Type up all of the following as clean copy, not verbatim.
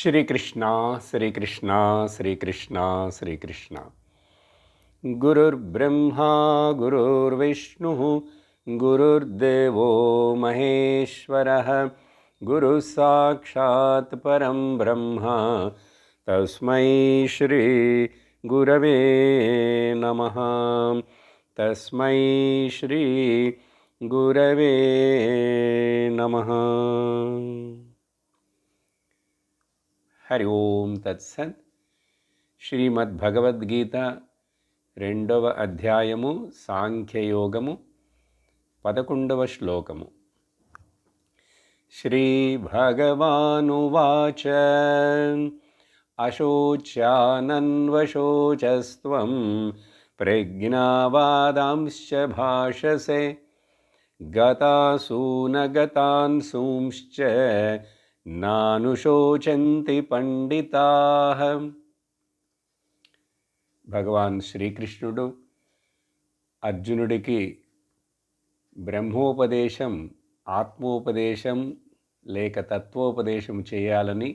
श्रीकृष्ण श्रीकृष्ण श्रीकृष्ण श्रीकृष्ण गुरुर्ब्रह्मा गुरुर्विष्णुः गुरुर्देवो महेश्वरः गुरुः साक्षात् परं ब्रह्म तस्मै श्री गुरवे नमः तस्मै श्री गुरवे नमः। हरि ओम तत्सत्। శ్రీమద్భగవద్గీత 2వ అధ్యాయము సాంఖ్యయోగము 11వ శ్లోకము. శ్రీభగవానువాచ అశోచ్యానన్వశోచస్త్వం ప్రజ్ఞావాదాంశ్చ భాషసే గతాసూనగతాన్సూంశ్చ నానుశోచంతి పండితాః. భగవాన్ శ్రీకృష్ణుడు అర్జునుడికి బ్రహ్మోపదేశం, ఆత్మోపదేశం లేక తత్వోపదేశం చేయాలని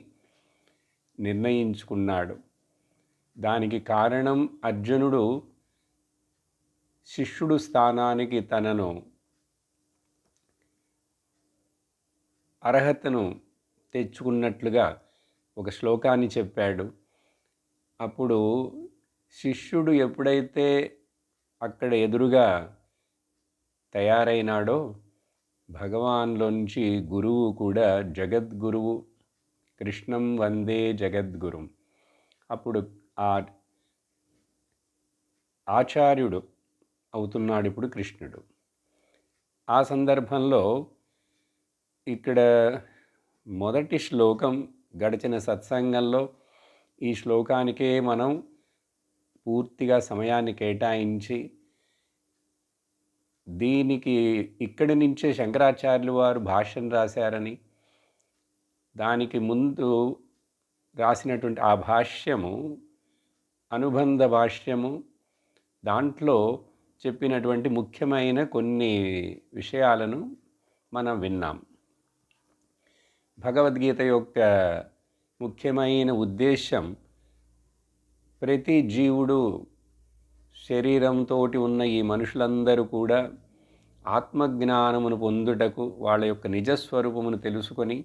నిర్ణయించుకున్నాడు. దానికి కారణం అర్జునుడు శిష్యుడు స్థానానికి తనను అర్హతను తెచ్చుకున్నట్లుగా ఒక శ్లోకాన్ని చెప్పాడు. అప్పుడు శిష్యుడు ఎప్పుడైతే అక్కడ ఎదురుగా తయారైనాడో భగవాన్లోంచి గురువు కూడా జగద్గురువు, కృష్ణం వందే జగద్గురుం. అప్పుడు ఆ ఆచార్యుడు అవుతున్నాడు ఇప్పుడు కృష్ణుడు. ఆ సందర్భంలో ఇక్కడ మొదటి శ్లోకం గడిచిన సత్సంగంలో ఈ శ్లోకానికే మనం పూర్తిగా సమయాన్ని కేటాయించి దీనికి ఇక్కడి నుంచే శంకరాచార్యులు వారు భాష్యం రాశారని, దానికి ముందు రాసినటువంటి ఆ భాష్యము అనుబంధ భాష్యము, దాంట్లో చెప్పినటువంటి ముఖ్యమైన కొన్ని విషయాలను మనం విన్నాం. భగవద్గీత యొక్క ముఖ్యమైన ఉద్దేశం ప్రతి జీవుడు, శరీరంతో ఉన్న ఈ మనుషులందరూ కూడా ఆత్మజ్ఞానమును పొందుటకు, వాళ్ళ యొక్క నిజస్వరూపమును తెలుసుకొని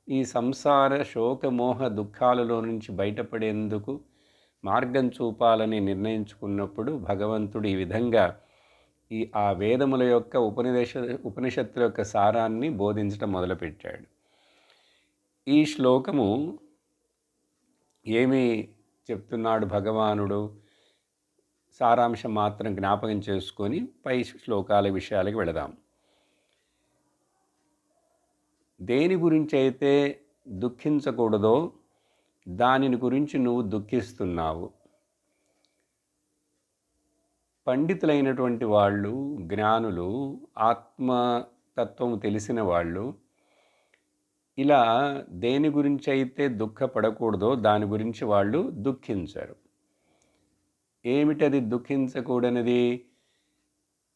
ఈ సంసార శోకమోహ దుఃఖాలలో నుంచి బయటపడేందుకు మార్గం చూపాలని నిర్ణయించుకున్నప్పుడు భగవంతుడు ఈ విధంగా ఆ వేదముల యొక్క ఉపనిషత్తుల యొక్క సారాన్ని బోధించడం మొదలుపెట్టాడు. ఈ శ్లోకము ఏమి చెప్తున్నాడు భగవానుడు, సారాంశం మాత్రం జ్ఞాపకం చేసుకొని పై శ్లోకాల విషయాలకు వెళదాం. దేని గురించి అయితే దుఃఖించకూడదో దానిని గురించి నువ్వు దుఃఖిస్తున్నావు. పండితులైనటువంటి వాళ్ళు, జ్ఞానులు, ఆత్మతత్వము తెలిసిన వాళ్ళు ఇలా దేని గురించి అయితే దుఃఖపడకూడదో దాని గురించి వాళ్ళు దుఃఖించరు. ఏమిటది దుఃఖించకూడనిది?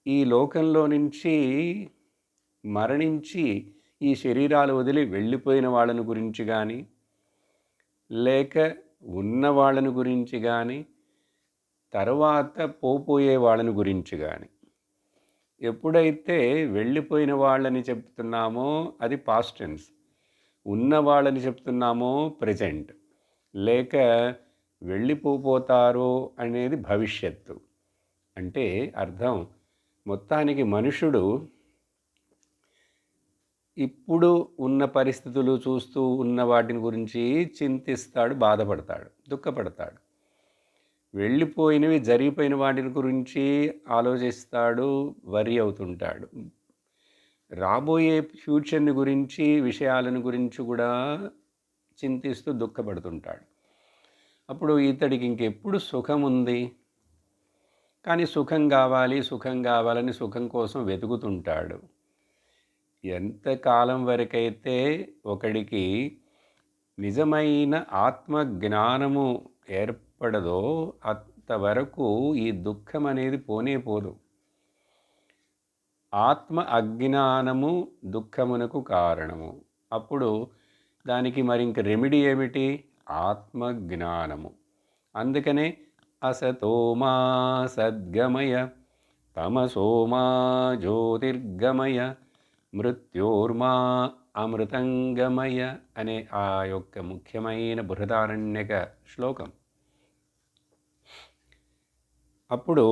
ఈ లోకంలో నుంచి మరణించి ఈ శరీరాలు వదిలి వెళ్ళిపోయిన వాళ్ళని గురించి కానీ, లేక ఉన్న వాళ్ళని గురించి కానీ, తర్వాత పోయే వాళ్ళని గురించి కానీ. ఎప్పుడైతే వెళ్ళిపోయిన వాళ్ళని చెప్తున్నామో అది పాస్ట్ టెన్స్, ఉన్న వాళ్ళని చెప్తున్నామో ప్రజెంట్, లేక వెళ్ళిపోతారో అనేది భవిష్యత్తు. అంటే అర్థం, మొత్తానికి మనుషుడు ఇప్పుడు ఉన్న పరిస్థితులు చూస్తూ ఉన్న వాటిని గురించి చింతిస్తాడు, బాధపడతాడు, దుఃఖపడతాడు. వెళ్ళిపోయినవి, జరిగిపోయిన వాటిని గురించి ఆలోచిస్తాడు, వరి అవుతుంటాడు. రాబోయే ఫ్యూచర్ని గురించి, విషయాలను గురించి కూడా చింతిస్తూ దుఃఖపడుతుంటాడు. అప్పుడు ఇతడికి ఇంకెప్పుడు సుఖం ఉంది, కానీ సుఖం కావాలని సుఖం కోసం వెతుకుతుంటాడు. ఎంతకాలం వరకైతే ఒకడికి నిజమైన ఆత్మజ్ఞానము ఏర్పడదో అంతవరకు ఈ దుఃఖం అనేది పోనే పోదు. ఆత్మ అజ్ఞానము దుఃఖమునకు కారణము. అప్పుడు దానికి మరి ఇంక రెమెడీ ఏమిటి? ఆత్మజ్ఞానము. అందుకనే అసతోమా సద్గమయ తమసోమా జ్యోతిర్గమయ మృత్యోర్మా అమృతంగమయ అనే ఆ యొక్క ముఖ్యమైన బృహదారణ్యక శ్లోకం. అప్పుడు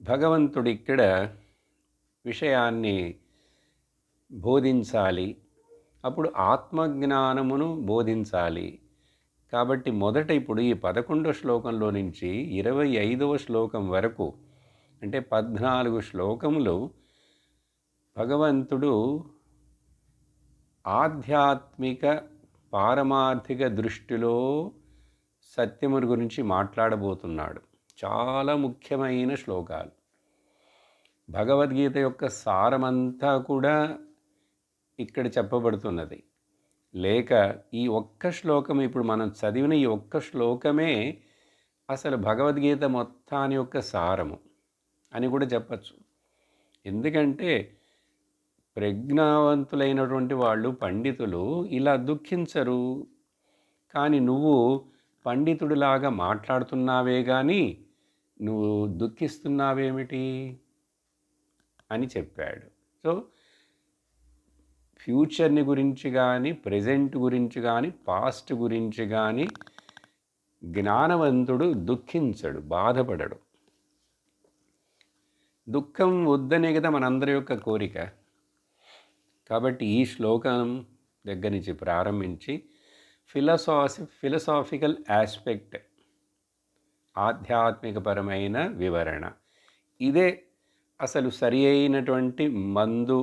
భగవంతుడు ఇక్కడ విషయాన్ని బోధించాలి. అప్పుడు ఆత్మజ్ఞానమును బోధించాలి. కాబట్టి మొదట ఇప్పుడు ఈ 11వ శ్లోకంలో నుంచి 25వ శ్లోకం వరకు, అంటే 14 శ్లోకములు భగవంతుడు ఆధ్యాత్మిక పారమార్థిక దృష్టిలో సత్యముని గురించి మాట్లాడబోతున్నాడు. చాలా ముఖ్యమైన శ్లోకాలు. భగవద్గీత యొక్క సారమంతా కూడా ఇక్కడ చెప్పబడుతున్నది. లేక ఈ ఒక్క శ్లోకం, ఇప్పుడు మనం చదివిన ఈ ఒక్క శ్లోకమే అసలు భగవద్గీత మొత్తాన్ని యొక్క సారము అని కూడా చెప్పచ్చు. ఎందుకంటే ప్రజ్ఞావంతులైనటువంటి వాళ్ళు, పండితులు ఇలా దుఃఖించరు. కానీ నువ్వు పండితుడిలాగా మాట్లాడుతున్నావే కానీ నువ్వు దుఃఖిస్తున్నావేమిటి అని చెప్పాడు. సో ఫ్యూచర్ని గురించి కానీ, ప్రజెంట్ గురించి కానీ, పాస్ట్ గురించి కానీ జ్ఞానవంతుడు దుఃఖించడు, బాధపడడు. దుఃఖం వద్దనే కదా మనందరి యొక్క కోరిక. కాబట్టి ఈ శ్లోకం దగ్గర నుంచి ప్రారంభించి ఫిలసాఫికల్ ఆస్పెక్ట్, ఆధ్యాత్మికపరమైన వివరణ, ఇదే అసలు సరి అయినటువంటి మందు.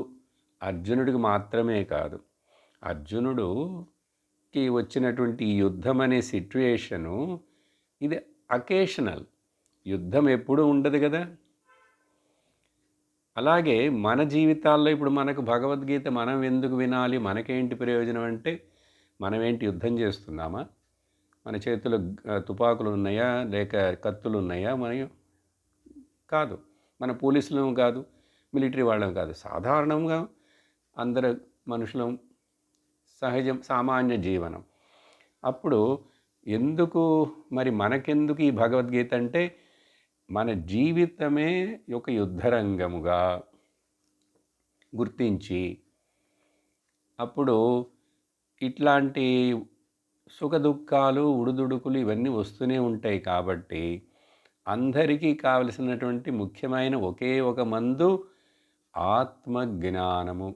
అర్జునుడికి మాత్రమే కాదు, అర్జునుడికి వచ్చినటువంటి యుద్ధం అనే సిట్యుయేషను ఇది అకేషనల్. యుద్ధం ఎప్పుడూ ఉండదు కదా. అలాగే మన జీవితాల్లో ఇప్పుడు మనకు భగవద్గీత మనం ఎందుకు వినాలి, మనకేంటి ప్రయోజనం అంటే, మనమేంటి యుద్ధం చేస్తున్నామా? మన చేతిలో తుపాకులు ఉన్నాయా, లేక కత్తులు ఉన్నాయా? మనం కాదు. మన పోలీసులం కాదు, మిలిటరీ వాళ్ళం కాదు. సాధారణంగా అందరు మనుషులం, సహజం, సామాన్య జీవనం. అప్పుడు ఎందుకు మరి మనకెందుకు ఈ భగవద్గీత అంటే, మన జీవితమే ఒక యుద్ధరంగముగా గుర్తించి, అప్పుడు ఇట్లాంటి సుఖదుఖాలు, ఉడుదుడుకులు ఇవన్నీ వస్తూనే ఉంటాయి. కాబట్టి అందరికీ కావలసినటువంటి ముఖ్యమైన ఒకే ఒక మందు ఆత్మజ్ఞానము.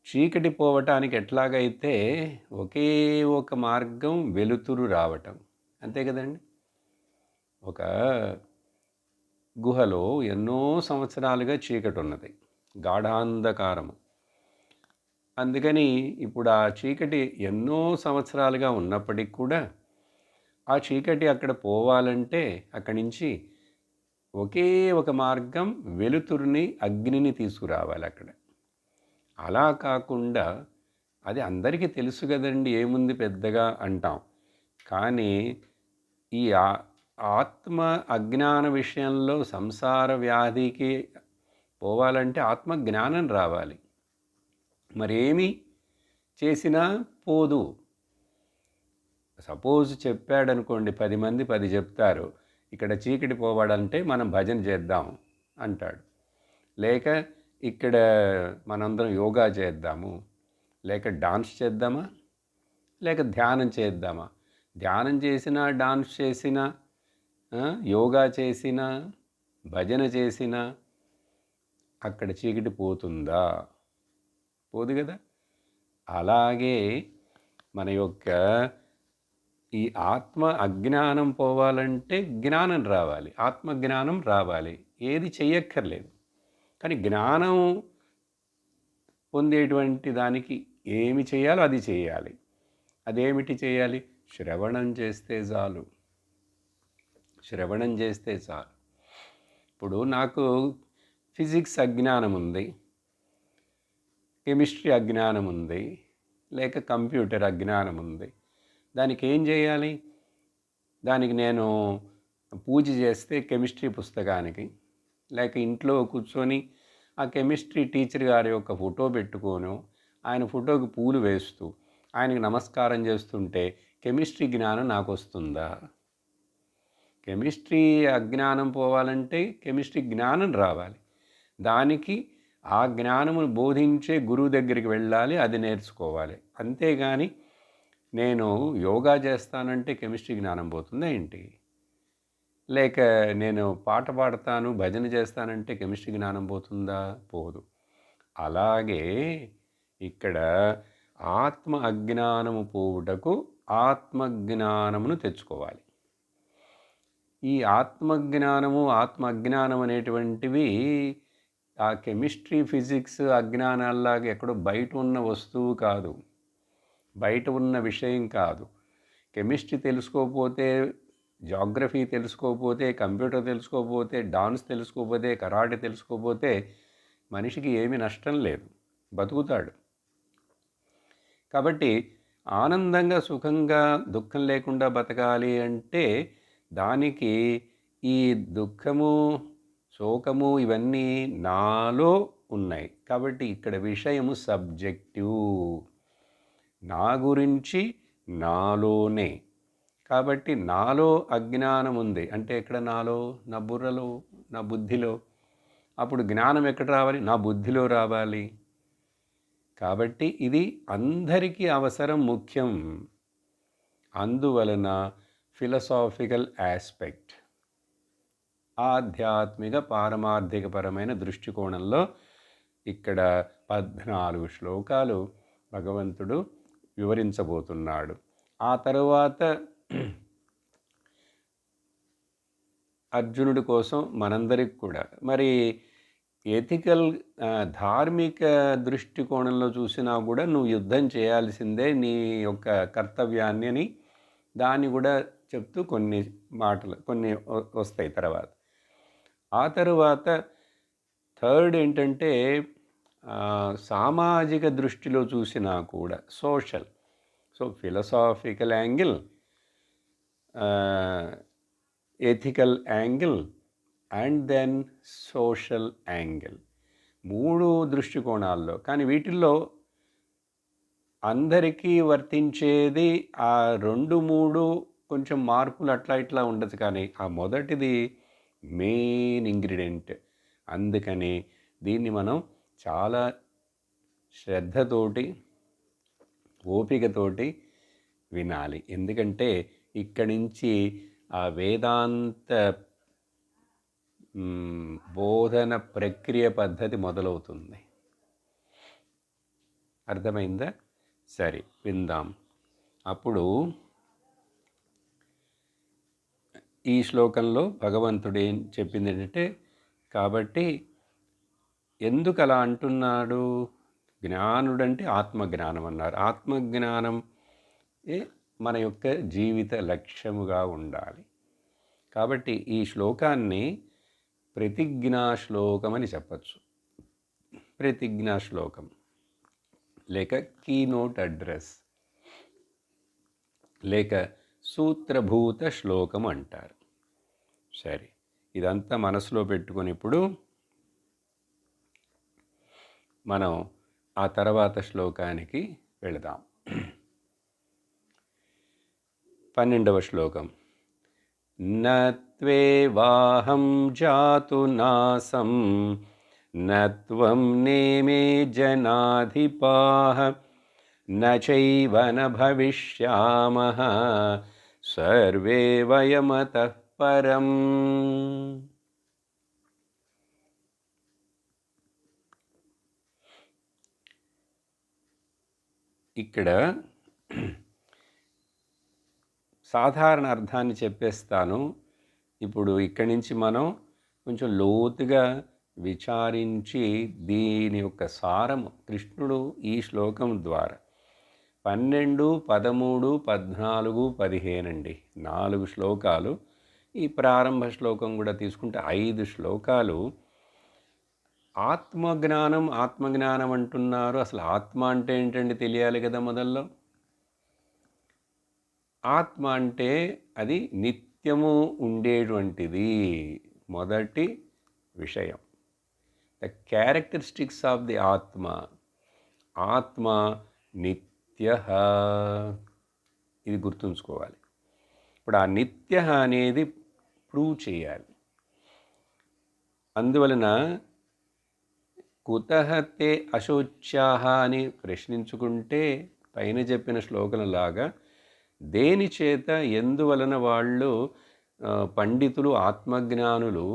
చీకటి పోవటానికి ఎట్లాగైతే ఒకే ఒక మార్గం వెలుతురు రావటం, అంతే కదండి. ఒక గుహలో ఎన్నో సంవత్సరాలుగా చీకటి ఉన్నది, గాఢాంధకారము. అందుకని ఇప్పుడు ఆ చీకటి ఎన్నో సంవత్సరాలుగా ఉన్నప్పటికి కూడా ఆ చీకటి అక్కడ పోవాలంటే అక్కడి నుంచి ఒకే ఒక మార్గం వెలుతురుని, అగ్నిని తీసుకురావాలి అక్కడ. అలా కాకుండా అది అందరికీ తెలుసు కదండి, ఏముంది పెద్దగా అంటాం. కానీ ఈ ఆత్మ అజ్ఞాన విషయంలో సంసార వ్యాధికి పోవాలంటే ఆత్మజ్ఞానం రావాలి. మరేమి చేసినా పోదు. సపోజ్ చెప్పాడనుకోండి, 10 మంది 10 చెప్తారు, ఇక్కడ చీకటి పోవాలంటే మనం భజన చేద్దాం అంటాడు. లేక ఇక్కడ మనందరం యోగా చేద్దాము, లేక డాన్స్ చేద్దామా, లేక ధ్యానం చేద్దామా? ధ్యానం చేసినా, డాన్స్ చేసినా, యోగా చేసినా, భజన చేసినా అక్కడ చీకటి పోతుందా? పోదు కదా. అలాగే మన యొక్క ఈ ఆత్మ అజ్ఞానం పోవాలంటే జ్ఞానం రావాలి, ఆత్మజ్ఞానం రావాలి. ఏది చెయ్యక్కర్లేదు. కానీ జ్ఞానం పొందేటువంటి దానికి ఏమి చేయాలో అది చేయాలి. అదేమిటి చేయాలి? శ్రవణం చేస్తే చాలు. శ్రవణం చేస్తే చాలు. ఇప్పుడు నాకు ఫిజిక్స్ అజ్ఞానం ఉంది, కెమిస్ట్రీ అజ్ఞానం ఉంది, లేక కంప్యూటర్ అజ్ఞానం ఉంది. దానికి ఏం చేయాలి? దానికి నేను పూజ చేస్తే కెమిస్ట్రీ పుస్తకానికి, లేక ఇంట్లో కూర్చొని ఆ కెమిస్ట్రీ టీచర్ గారి యొక్క ఫోటో పెట్టుకోను, ఆయన ఫోటోకి పూలు వేస్తూ ఆయనకి నమస్కారం చేస్తుంటే కెమిస్ట్రీ జ్ఞానం నాకు వస్తుందా? కెమిస్ట్రీ అజ్ఞానం పోవాలంటే కెమిస్ట్రీ జ్ఞానం రావాలి. దానికి ఆ జ్ఞానమును బోధించే గురువు దగ్గరికి వెళ్ళాలి, అది నేర్చుకోవాలి. అంతేగాని నేను యోగా చేస్తానంటే కెమిస్ట్రీ జ్ఞానం పోతుందా ఏంటి? లేక నేను పాట పాడతాను, భజన చేస్తానంటే కెమిస్ట్రీ జ్ఞానం పోతుందా? పోదు. అలాగే ఇక్కడ ఆత్మ అజ్ఞానము పోవుటకు ఆత్మజ్ఞానమును తెచ్చుకోవాలి. ఈ ఆత్మజ్ఞానము ఆత్మ అజ్ఞానం అనేటువంటివి ఆ కెమిస్ట్రీ ఫిజిక్స్ అజ్ఞానాల్లాగా ఎక్కడో బయట ఉన్న వస్తువు కాదు, బయట ఉన్న విషయం కాదు. కెమిస్ట్రీ తెలుసుకోకపోతే, జాగ్రఫీ తెలుసుకోకపోతే, కంప్యూటర్ తెలుసుకోకపోతే, డాన్స్ తెలుసుకోకపోతే, కరాటే తెలుసుకోకపోతే మనిషికి ఏమీ నష్టం లేదు, బతుకుతాడు. కాబట్టి ఆనందంగా సుఖంగా దుఃఖం లేకుండా బతకాలి అంటే దానికి ఈ దుఃఖము శోకము ఇవన్నీ నాలో ఉన్నాయి. కాబట్టి ఇక్కడ విషయము సబ్జెక్టివ్, నా గురించి నాలోనే. కాబట్టి నాలో అజ్ఞానం ఉంది అంటే ఎక్కడ? నాలో, నా బుర్రలో, నా బుద్ధిలో. అప్పుడు జ్ఞానం ఎక్కడ రావాలి? నా బుద్ధిలో రావాలి. కాబట్టి ఇది అందరికీ అవసరం, ముఖ్యం. అందువలన ఫిలసాఫికల్ ఆస్పెక్ట్, ఆధ్యాత్మిక పారమార్థికపరమైన దృష్టికోణంలో ఇక్కడ 14 శ్లోకాలు భగవంతుడు వివరించబోతున్నాడు. ఆ తరువాత అర్జునుడి కోసం మనందరికి కూడా మరి ఎథికల్ ధార్మిక దృష్టికోణంలో చూసినా కూడా నువ్వు యుద్ధం చేయాల్సిందే, నీ యొక్క కర్తవ్యాన్ని అని దాన్ని కూడా చెప్తూ కొన్ని మాటలు కొన్ని వస్తాయి తర్వాత. ఆ తరువాత థర్డ్ ఏంటంటే సామాజిక దృష్టిలో చూసినా కూడా social. So philosophical angle, ethical angle and then social angle, 3 దృష్టికోణాల్లో. కానీ వీటిల్లో అందరికీ వర్తించేది ఆ 2, 3 కొంచెం మార్పులు అట్లా ఇట్లా ఉండదు, కానీ ఆ మొదటిది మెయిన్ ఇంగ్రీడియంట్. అందుకని దీన్ని మనం చాలా శ్రద్ధతోటి ఓపికతోటి వినాలి. ఎందుకంటే ఇక్కడి నుంచి ఆ వేదాంత బోధన ప్రక్రియ పద్ధతి మొదలవుతుంది. అర్థమైందా? సరే, విందాం. అప్పుడు ఈ శ్లోకంలో భగవంతుడు ఏం చెప్పింది ఏంటంటే, కాబట్టి ఎందుకు అలా అంటున్నాడు? జ్ఞానుడంటే ఆత్మజ్ఞానం అన్నారు. ఆత్మజ్ఞానం మన యొక్క జీవిత లక్ష్యముగా ఉండాలి. కాబట్టి ఈ శ్లోకాన్ని ప్రతిజ్ఞా శ్లోకం అని చెప్పచ్చు. ప్రతిజ్ఞా శ్లోకం లేక కీనోట్ అడ్రస్ లేక సూత్రభూత శ్లోకం అంటారు. సరే, ఇదంతా మనసులో పెట్టుకొని ఇప్పుడు మనం ఆ తర్వాత శ్లోకానికి వెళదాం. 12వ శ్లోకం. నత్వేవాహం జాతు నాసం నత్వం నేమే జనాధిపాః నచైవ న భవిష్యామః సర్వే వయమతః పరం. ఇక్కడ సాధారణ అర్థాన్ని చెప్పేస్తాను. ఇప్పుడు ఇక్కడి నుంచి మనం కొంచెం లోతుగా విచారించి దీని యొక్క సారము కృష్ణుడు ఈ శ్లోకం ద్వారా 12, 13, 14, 15 అండి, 4 శ్లోకాలు. ఈ ప్రారంభ శ్లోకం కూడా తీసుకుంటే 5 శ్లోకాలు ఆత్మజ్ఞానం ఆత్మజ్ఞానం అంటున్నారు. అసలు ఆత్మ అంటే ఏంటండి తెలియాలి కదా. మొదల్లో ఆత్మ అంటే అది నిత్యము ఉండేటువంటిది, మొదటి విషయం. ద క్యారెక్టరిస్టిక్స్ ఆఫ్ ది ఆత్మ. ఆత్మ నిత్య, ఇది గుర్తుంచుకోవాలి. ఇప్పుడు ఆ నిత్య అనేది ప్రూవ్ చేయాలి. అందువలన కుతః తే అశోచ్యాః అని ప్రశ్నించుకుంటే పైన చెప్పిన శ్లోకంలాగా దేని చేత, ఎందువలన వాళ్ళు పండితులు, ఆత్మజ్ఞానులు,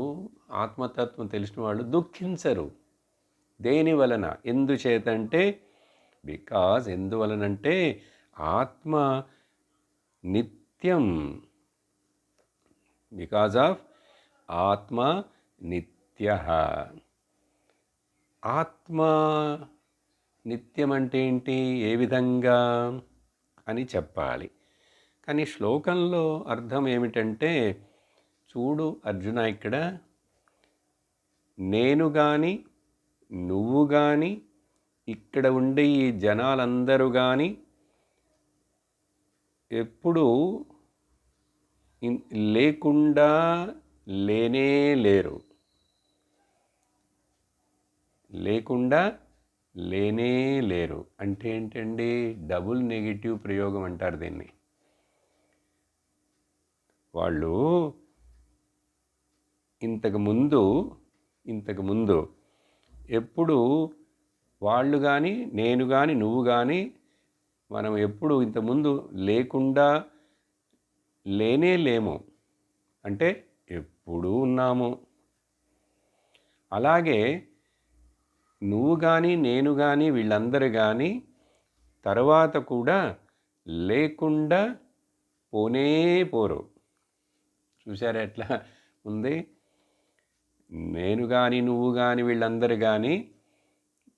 ఆత్మతత్వం తెలిసిన వాళ్ళు దుఃఖించరు? దేని వలన? ఎందుచేతంటే బికాజ్, ఎందువలనంటే ఆత్మ నిత్యం. బికాజ్ ఆఫ్ ఆత్మ నిత్య. ఆత్మ నిత్యం అంటే ఏంటి, ఏ విధంగా అని చెప్పాలి. కానీ శ్లోకంలో అర్థం ఏమిటంటే, చూడు అర్జున, ఇక్కడ నేను కానీ, నువ్వు కానీ, ఇక్కడ ఉండే ఈ జనాలందరూ కానీ ఎప్పుడు లేకుండా లేనే లేరు. లేకుండా లేనే లేరు అంటే ఏంటండి? డబుల్ నెగిటివ్ ప్రయోగం అంటారు దీన్ని. వాళ్ళు ఇంతకుముందు ఎప్పుడు వాళ్ళు కానీ, నేను కానీ, నువ్వు కానీ, మనం ఎప్పుడు ఇంతకుముందు లేకుండా లేనే లేము, అంటే ఎప్పుడూ ఉన్నాము. అలాగే నువ్వు కానీ, నేను కానీ, వీళ్ళందరూ కానీ తర్వాత కూడా లేకుండా పోనే పోరు. చూసారా ఎట్లా ఉంది? నేను కానీ, నువ్వు కానీ, వీళ్ళందరూ కానీ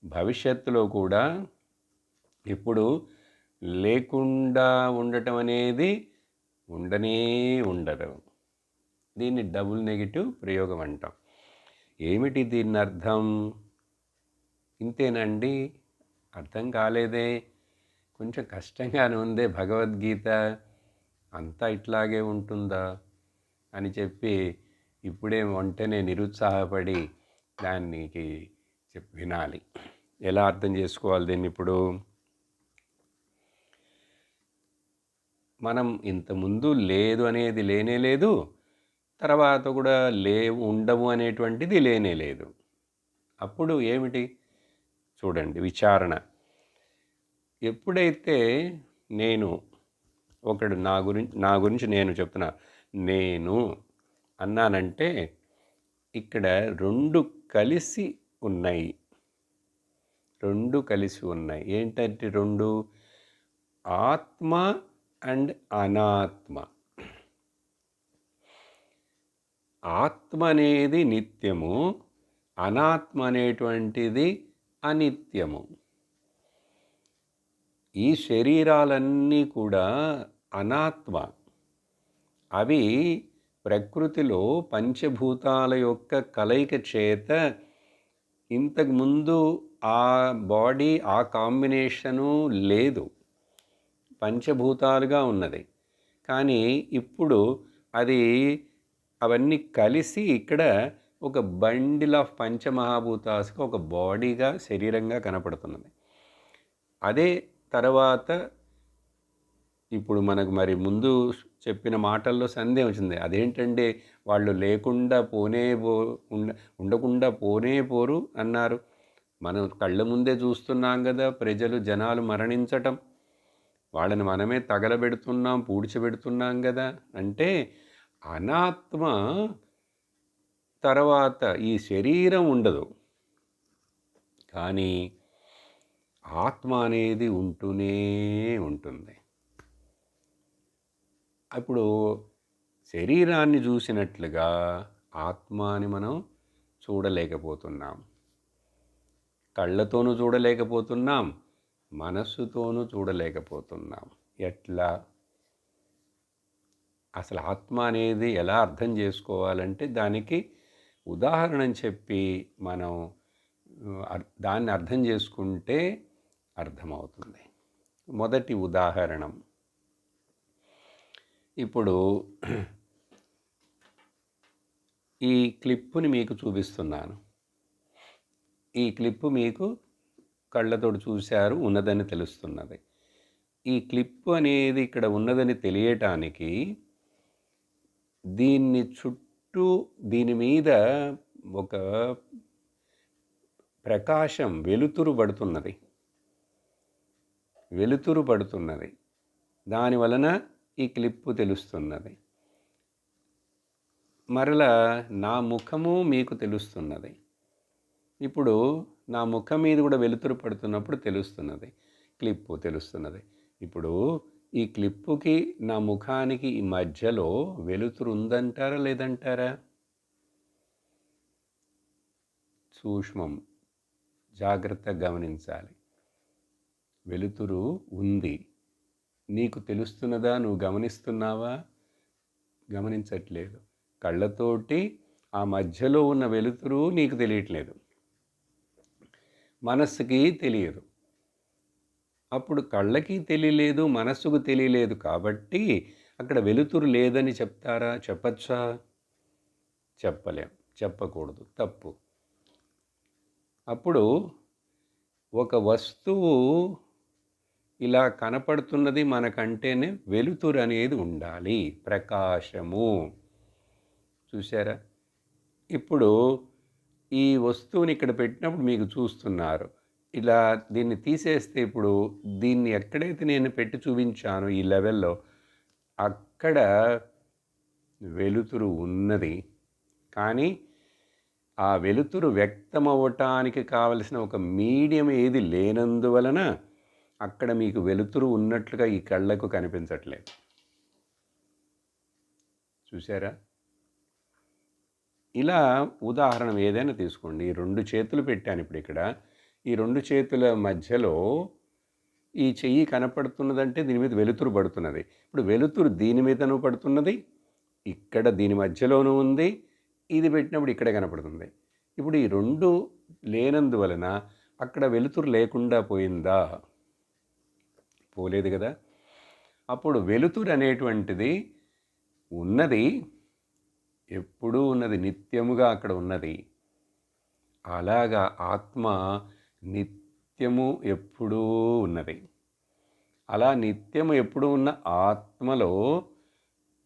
భవిష్యత్తులో కూడా ఇప్పుడు లేకుండా ఉండటం అనేది ఉండనే ఉండదు. దీన్ని డబుల్ నెగిటివ్ ప్రయోగం అంటాం. ఏమిటి దీని అర్థం? ఇంతేనండి? అర్థం కాలేదే, కొంచెం కష్టంగానే ఉందే భగవద్గీత, అంతా ఇట్లాగే ఉంటుందా అని చెప్పి ఇప్పుడే వెంటనే నిరుత్సాహపడి దానికి వినాలి. ఎలా అర్థం చేసుకోవాలి దీన్ని? ఇప్పుడు మనం ఇంతకుముందు లేదు అనేది లేనే లేదు, తర్వాత కూడా ఉండము అనేటువంటిది లేనే లేదు. అప్పుడు ఏమిటి చూడండి విచారణ. ఎప్పుడైతే నేను ఒకడు నా గురించి నేను చెప్తున్నా, నేను అన్నానంటే ఇక్కడ రెండు కలిసి ఉన్నాయి. ఏంటంటే రెండు? ఆత్మ అండ్ అనాత్మ. ఆత్మ అనేది నిత్యము, అనాత్మ అనేటువంటిది అనిత్యము. ఈ శరీరాలన్నీ కూడా అనాత్మ. అవి ప్రకృతిలో పంచభూతాల యొక్క కలయిక చేత ఇంతకుముందు ఆ బాడీ, ఆ కాంబినేషను లేదు, పంచభూతాలుగా ఉన్నది. కానీ ఇప్పుడు అవన్నీ కలిసి ఇక్కడ ఒక బండిల్ ఆఫ్ పంచమహాభూతాస్కి ఒక బాడీగా, శరీరంగా కనపడుతున్నది. అదే తర్వాత ఇప్పుడు మనకు మరి ముందు చెప్పిన మాటల్లో సందేహం వచ్చింది. అదేంటంటే వాళ్ళు లేకుండా ఉండకుండా పోనే పోరు అన్నారు. మనం కళ్ళ ముందే చూస్తున్నాం కదా, జనాలు మరణించటం, వాళ్ళని మనమే తగలబెడుతున్నాం, పూడ్చిపెడుతున్నాం కదా. అంటే అనాత్మ తర్వాత ఈ శరీరం ఉండదు, కానీ ఆత్మ అనేది ఉంటూనే ఉంటుంది. అప్పుడు శరీరాన్ని చూసినట్లుగా ఆత్మని మనం చూడలేకపోతున్నాం, కళ్ళతోనూ చూడలేకపోతున్నాం, మనస్సుతోనూ చూడలేకపోతున్నాం. ఎట్లా? అసలు ఆత్మ అనేది ఎలా అర్థం చేసుకోవాలంటే దానికి ఉదాహరణ చెప్పి మనం దాన్ని అర్థం చేసుకుంటే అర్థమవుతుంది. మొదటి ఉదాహరణం ఇప్పుడు ఈ క్లిప్పుని మీకు చూపిస్తున్నాను. ఈ క్లిప్పు మీకు కళ్ళతోటి చూశారు, ఉన్నదని తెలుస్తున్నది. ఈ క్లిప్పు అనేది ఇక్కడ ఉన్నదని తెలియటానికి దీని దీని మీద ఒక ప్రకాశం వెలుతురు పడుతున్నది. దాని వలన ఈ క్లిప్పు తెలుస్తున్నది. మరలా నా ముఖము మీకు తెలుస్తున్నది. ఇప్పుడు నా ముఖం మీద కూడా వెలుతురు పడుతున్నప్పుడు తెలుస్తున్నది, క్లిప్పు తెలుస్తున్నది. ఇప్పుడు ఈ క్లిప్పుకి నా ముఖానికి ఈ మధ్యలో వెలుతురు ఉందంటారా లేదంటారా? సూక్ష్మం, జాగ్రత్తగా గమనించాలి. వెలుతురు ఉంది. నీకు తెలుస్తున్నదా? నువ్వు గమనిస్తున్నావా? గమనించట్లేదు. కళ్ళతోటి ఆ మధ్యలో ఉన్న వెలుతురు నీకు తెలియట్లేదు, మనస్సుకి తెలియదు. అప్పుడు కళ్ళకి తెలియలేదు, మనస్సుకు తెలియలేదు కాబట్టి అక్కడ వెలుతురు లేదని చెప్తారా? చెప్పచ్చా? చెప్పలేం, చెప్పకూడదు, తప్పు. అప్పుడు ఒక వస్తువు ఇలా కనపడుతున్నది మనకంటేనే వెలుతురు అనేది ఉండాలి, ప్రకాశము. చూసారా? ఇప్పుడు ఈ వస్తువుని ఇక్కడ పెట్టినప్పుడు మీకు చూస్తున్నారు. ఇలా దీన్ని తీసేస్తే ఇప్పుడు దీన్ని ఎక్కడైతే నేను పెట్టి చూపించానో ఈ లెవెల్లో అక్కడ వెలుతురు ఉన్నది. కానీ ఆ వెలుతురు వ్యక్తమవ్వటానికి కావలసిన ఒక మీడియం ఏది లేనందువలన అక్కడ మీకు వెలుతురు ఉన్నట్లుగా ఈ కళ్ళకు కనిపించట్లేదు. చూసారా? ఇలా ఉదాహరణ ఏదైనా తీసుకోండి. ఈ 2 చేతులు పెట్టాను ఇప్పుడు ఇక్కడ. ఈ 2 చేతుల మధ్యలో ఈ చెయ్యి కనపడుతున్నదంటే దీని మీద వెలుతురు పడుతున్నది. ఇప్పుడు వెలుతురు దీని మీదను పడుతున్నది, ఇక్కడ దీని మధ్యలోనూ ఉంది, ఇది పెట్టినప్పుడు ఇక్కడే కనపడుతుంది. ఇప్పుడు ఈ 2 లేనందువలన అక్కడ వెలుతురు లేకుండా పోయిందా? పోలేదు కదా. అప్పుడు వెలుతురు అనేటువంటిది ఉన్నది, ఎప్పుడూ ఉన్నది, నిత్యముగా అక్కడ ఉన్నది. అలాగా ఆత్మ నిత్యము ఎప్పుడూ ఉన్నది. అలా నిత్యము ఎప్పుడూ ఉన్న ఆత్మలో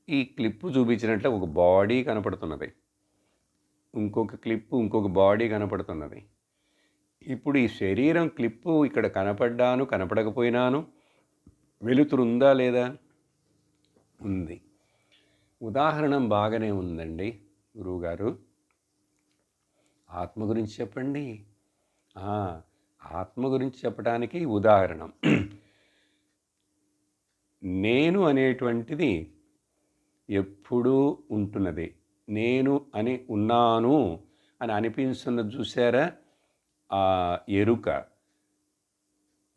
ఈ క్లిప్పు చూపించినట్లు ఒక బాడీ కనపడుతున్నది, ఇంకొక క్లిప్పు ఇంకొక బాడీ కనపడుతున్నది. ఇప్పుడు ఈ శరీరం క్లిప్పు ఇక్కడ కనపడ్డాను కనపడకపోయినాను వెలుతురు ఉందా లేదా? ఉంది. ఉదాహరణ బాగానే ఉందండి గురువుగారు. ఆత్మ గురించి చెప్పండి. ఆత్మ గురించి చెప్పడానికి ఉదాహరణ, నేను అనేటువంటిది ఎప్పుడూ ఉంటున్నది. నేను అని ఉన్నాను అని అనిపిస్తున్నది చూసారా? ఆ ఎరుక,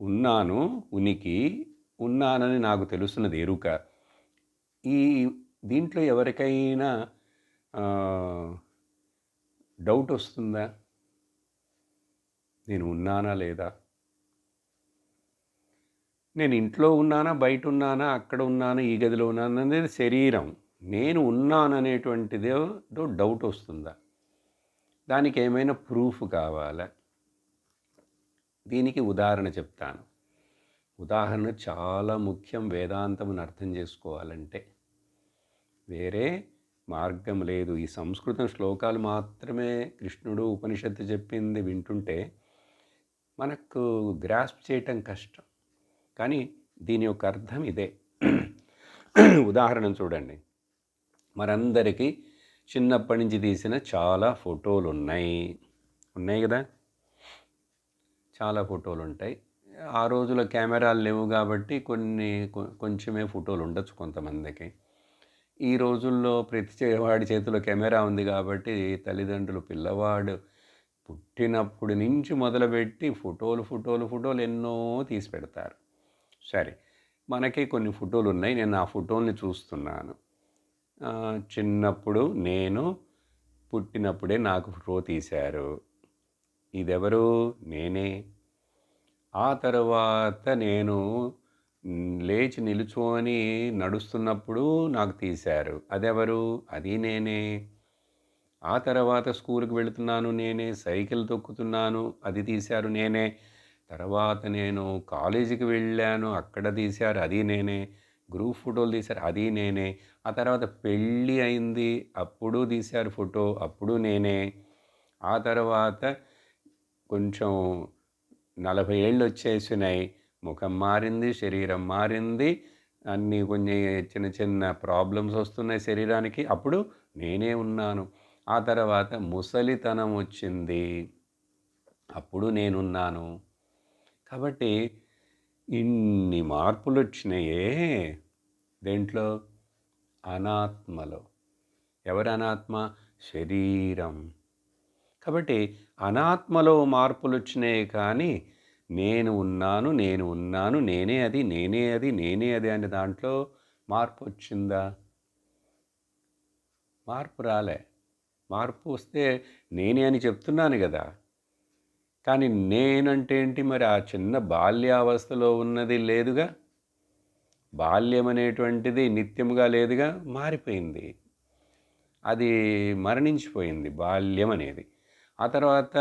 ఉన్నాను, ఉనికి, ఉన్నానని నాకు తెలుస్తున్నది ఎరుక. ఈ దీంట్లో ఎవరికైనా డౌట్ వస్తుందా? నేను ఉన్నానా లేదా? నేను ఇంట్లో ఉన్నానా, బయట ఉన్నానా, అక్కడ ఉన్నానా, ఈ గదిలో ఉన్నానా అనేది శరీరం. నేను ఉన్నాననేటువంటిదో డౌట్ వస్తుందా? దానికి ఏమైనా ప్రూఫ్ కావాలా? దీనికి ఉదాహరణ చెప్తాను. ఉదాహరణ చాలా ముఖ్యం వేదాంతమును అర్థం చేసుకోవాలంటే. వేరే మార్గం లేదు. ఈ సంస్కృతం శ్లోకాలు మాత్రమే కృష్ణుడు ఉపనిషత్తు చెప్పింది వింటుంటే మనకు గ్రాస్ప్ చేయటం కష్టం. కానీ దీని యొక్క అర్థం ఇదే. ఉదాహరణ చూడండి. మనందరికీ చిన్నప్పటి నుంచి తీసిన చాలా ఫోటోలు ఉన్నాయి కదా. చాలా ఫోటోలు ఉంటాయి. ఆ రోజుల కెమెరాలు లేవు కాబట్టి కొంచెమే ఫోటోలు ఉండొచ్చు కొంతమందికి. ఈ రోజుల్లో వాడి చేతిలో కెమెరా ఉంది కాబట్టి తల్లిదండ్రులు పిల్లవాడు పుట్టినప్పటి నుంచి మొదలుపెట్టి ఫోటోలు ఎన్నో తీసి పెడతారు. సరే, మనకి కొన్ని ఫోటోలు ఉన్నాయి. నేను ఆ ఫోటోల్ని చూస్తున్నాను. చిన్నప్పుడు నేను పుట్టినప్పుడే నాకు ఫోటో తీశారు. ఇదెవరు? నేనే. ఆ తర్వాత నేను లేచి నిలుచొని నడుస్తున్నప్పుడు నాకు తీశారు. అదెవరు? అది నేనే. ఆ తర్వాత స్కూల్కి వెళుతున్నాను నేనే, సైకిల్ తొక్కుతున్నాను అది తీశారు నేనే, తర్వాత నేను కాలేజీకి వెళ్ళాను అక్కడ తీశారు అది నేనే, గ్రూప్ ఫోటోలు తీశారు అది నేనే, ఆ తర్వాత పెళ్ళి అయింది అప్పుడు తీశారు ఫోటో అప్పుడు నేనే, ఆ తర్వాత కొంచెం 40 ఏళ్ళు వచ్చేసినాయి, ముఖం మారింది, శరీరం మారింది, అన్నీ కొన్ని చిన్న చిన్న ప్రాబ్లమ్స్ వస్తున్నాయి శరీరానికి, అప్పుడు నేనే ఉన్నాను. ఆ తర్వాత ముసలితనం వచ్చింది, అప్పుడు నేనున్నాను. కాబట్టి ఇన్ని మార్పులు వచ్చినాయే దేంట్లో? అనాత్మలో. ఎవరి అనాత్మ? శరీరం. కాబట్టి అనాత్మలో మార్పులు వచ్చినాయి కానీ నేను ఉన్నాను, నేను ఉన్నాను, నేనే అది, నేనే అది, నేనే అది అనే దాంట్లో మార్పు వచ్చిందా? మార్పు రాలే. మార్పు వస్తే నేనే అని చెప్తున్నాను కదా. కానీ నేనంటే ఏంటి మరి? ఆ చిన్న బాల్యావస్థలో ఉన్నది లేదుగా. బాల్యం అనేటువంటిది నిత్యముగా లేదుగా, మారిపోయింది, అది మరణించిపోయింది బాల్యం అనేది. ఆ తర్వాత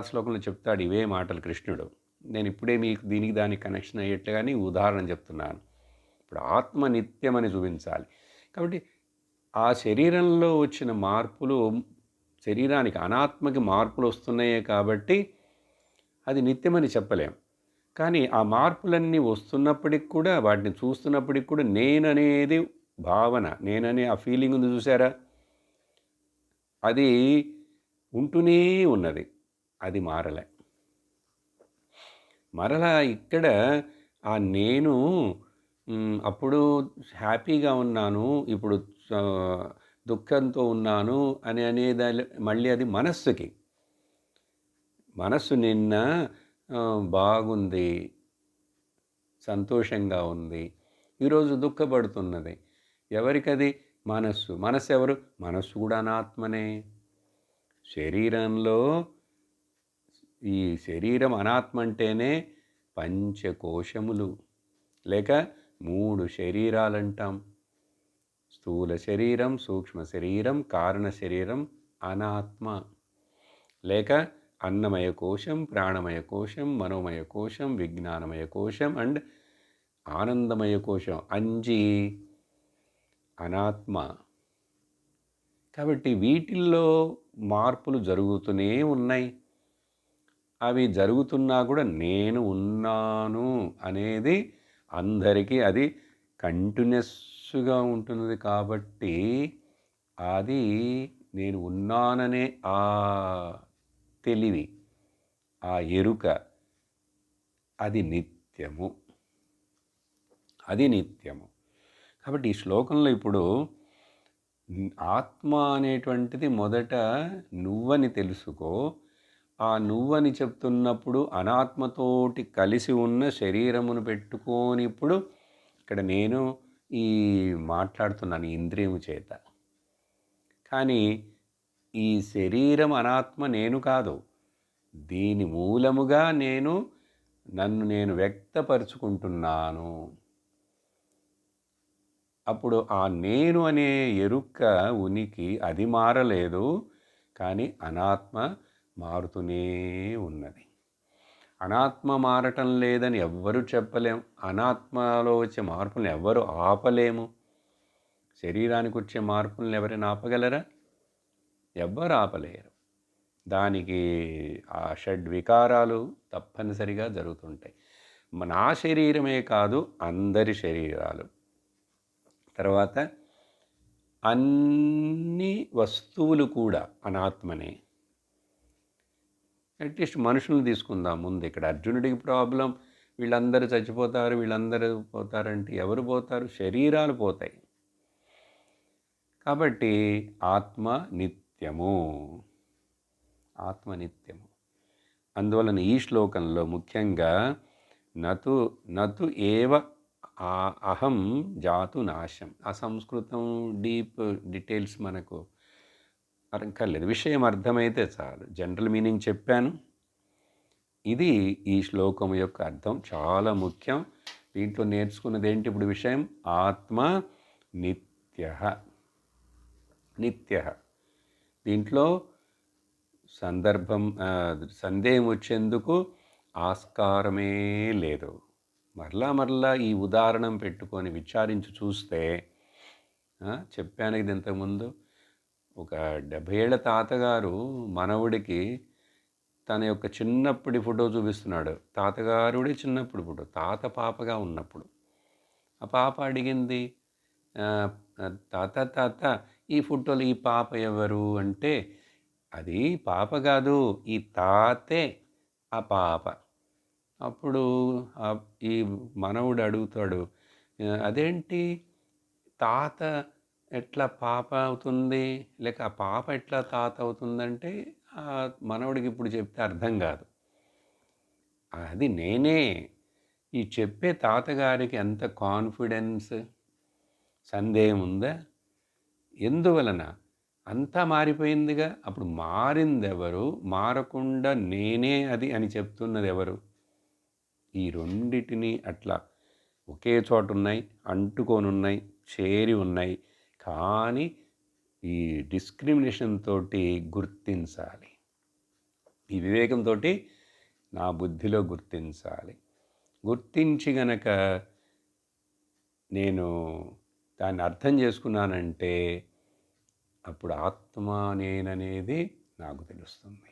శ్లోకంలో చెప్తాడు ఇవే మాటలు కృష్ణుడు. నేను ఇప్పుడే మీకు దీనికి దానికి కనెక్షన్ అయ్యేట్టుగానే ఉదాహరణ చెప్తున్నాను. ఇప్పుడు ఆత్మ నిత్యమని చూపించాలి. కాబట్టి ఆ శరీరంలో వచ్చిన మార్పులు, శరీరానికి అనాత్మకి మార్పులు వస్తున్నాయే కాబట్టి అది నిత్యమని చెప్పలేం. కానీ ఆ మార్పులన్నీ వస్తున్నప్పటికి కూడా, వాటిని చూస్తున్నప్పటికి కూడా నేననేది భావన, నేననే ఆ ఫీలింగ్ ఉంది చూసారా, అది ఉంటూనే ఉన్నది, అది మారలే. మరలా ఇక్కడ ఆ నేను అప్పుడు హ్యాపీగా ఉన్నాను, ఇప్పుడు దుఃఖంతో ఉన్నాను అని అనేది మళ్ళీ అది మనస్సుకి. మనస్సు నిన్న బాగుంది, సంతోషంగా ఉంది, ఈరోజు దుఃఖపడుతున్నది. ఎవరికది? మనస్సు. మనస్సు ఎవరు? మనస్సు కూడా అనాత్మనే. శరీరంలో ఈ శరీరం అనాత్మ అంటేనే పంచకోశములు లేక 3 శరీరాలంటాం. స్థూల శరీరం, సూక్ష్మ శరీరం, కారణ శరీరం అనాత్మ. లేక అన్నమయ కోశం, ప్రాణమయ కోశం, మనోమయ కోశం, విజ్ఞానమయ కోశం అండ్ ఆనందమయ కోశం, 5 అనాత్మ. కాబట్టి వీటిల్లో మార్పులు జరుగుతూనే ఉన్నాయి. అవి జరుగుతున్నా కూడా నేను ఉన్నాను అనేది అందరికీ అది కంటిన్యూస్గా ఉంటుంది. కాబట్టి అది నేను ఉన్నాననే ఆ తెలివి, ఆ ఎరుక, అది నిత్యము, అది నిత్యము. కాబట్టి ఈ శ్లోకంలో ఇప్పుడు ఆత్మ అనేటువంటిది మొదట నువ్వని తెలుసుకో. ఆ నువ్వని చెప్తున్నప్పుడు అనాత్మతోటి కలిసి ఉన్న శరీరమును పెట్టుకొని ఇప్పుడు ఇక్కడ నేను ఈ మాట్లాడుతున్నాను ఇంద్రియము చేత. కానీ ఈ శరీరం అనాత్మ నేను కాదు. దీని మూలముగా నన్ను నేను వ్యక్తపరుచుకుంటున్నాను. అప్పుడు ఆ నేను అనే ఎరుక ఉనికి అది మారలేదు, కానీ అనాత్మ మారుతూనే ఉన్నది. అనాత్మ మారటం లేదని ఎవ్వరూ చెప్పలేం. అనాత్మలో వచ్చే మార్పులను ఎవ్వరూ ఆపలేము. శరీరానికి వచ్చే మార్పులను ఎవరైనా ఆపగలరా? ఎవ్వరు ఆపలేరు. దానికి ఆ షడ్వికారాలు తప్పనిసరిగా జరుగుతుంటాయి. నా శరీరమే కాదు, అందరి శరీరాలు. తర్వాత అన్ని వస్తువులు కూడా అనాత్మనే. అట్లీస్ట్ మనుషులను తీసుకుందాం ముందు. ఇక్కడ అర్జునుడికి ప్రాబ్లం, వీళ్ళందరూ చచ్చిపోతారు, వీళ్ళందరూ పోతారంటే ఎవరు పోతారు? శరీరాలు పోతాయి. కాబట్టి ఆత్మ నిత్యము, ఆత్మ నిత్యము. అందువలన ఈ శ్లోకంలో ముఖ్యంగా నతు ఏవ అహం జాతు నాశం. ఆ సంస్కృతం డీటెయిల్స్ మనకు అక్కర్లేదు, విషయం అర్థమైతే చాలు. జనరల్ మీనింగ్ చెప్పాను. ఇది ఈ శ్లోకం యొక్క అర్థం, చాలా ముఖ్యం. దీంట్లో నేర్చుకున్నది ఏంటి ఇప్పుడు విషయం? ఆత్మ నిత్య. నిత్య. దీంట్లో సందేహం వచ్చేందుకు ఆస్కారమే లేదు. మరలా ఈ ఉదాహరణ పెట్టుకొని విచారించి చూస్తే చెప్పాను ఇది ఇంతకుముందు. ఒక 70 ఏళ్ల తాతగారు మనవుడికి తన యొక్క చిన్నప్పటి ఫోటో చూపిస్తున్నాడు. తాతగారుడే చిన్నప్పుడు ఫోటో, తాత పాపగా ఉన్నప్పుడు. ఆ పాప అడిగింది, తాత తాత ఈ ఫోటోలో ఈ పాప ఎవరు అంటే, అది పాప కాదు, ఈ తాతే ఆ పాప. అప్పుడు ఈ మనవుడు అడుగుతాడు, అదేంటి తాత ఎట్లా పాప అవుతుంది, లేక ఆ పాప ఎట్లా తాత అవుతుందంటే ఆ మనవుడికి ఇప్పుడు చెప్తే అర్థం కాదు. అది నేనే. ఈ చెప్పే తాతగారికి ఎంత కాన్ఫిడెన్స్, సందేహం ఉందా? ఎందువలన? అంతా మారిపోయిందిగా. అప్పుడు మారింది ఎవరు? మారకుండా నేనే అది అని చెప్తున్నది ఎవరు? ఈ రెండిటిని అట్లా ఒకే చోట ఉన్నాయి, అంటుకొని ఉన్నాయి, చేరి ఉన్నాయి. కానీ ఈ డిస్క్రిమినేషన్ తోటి గుర్తించాలి. ఈ వివేకంతో నా బుద్ధిలో గుర్తించాలి. గుర్తించి గనక నేను దాన్ని అర్థం చేసుకున్నానంటే అప్పుడు ఆత్మ నేననేది నాకు తెలుస్తుంది.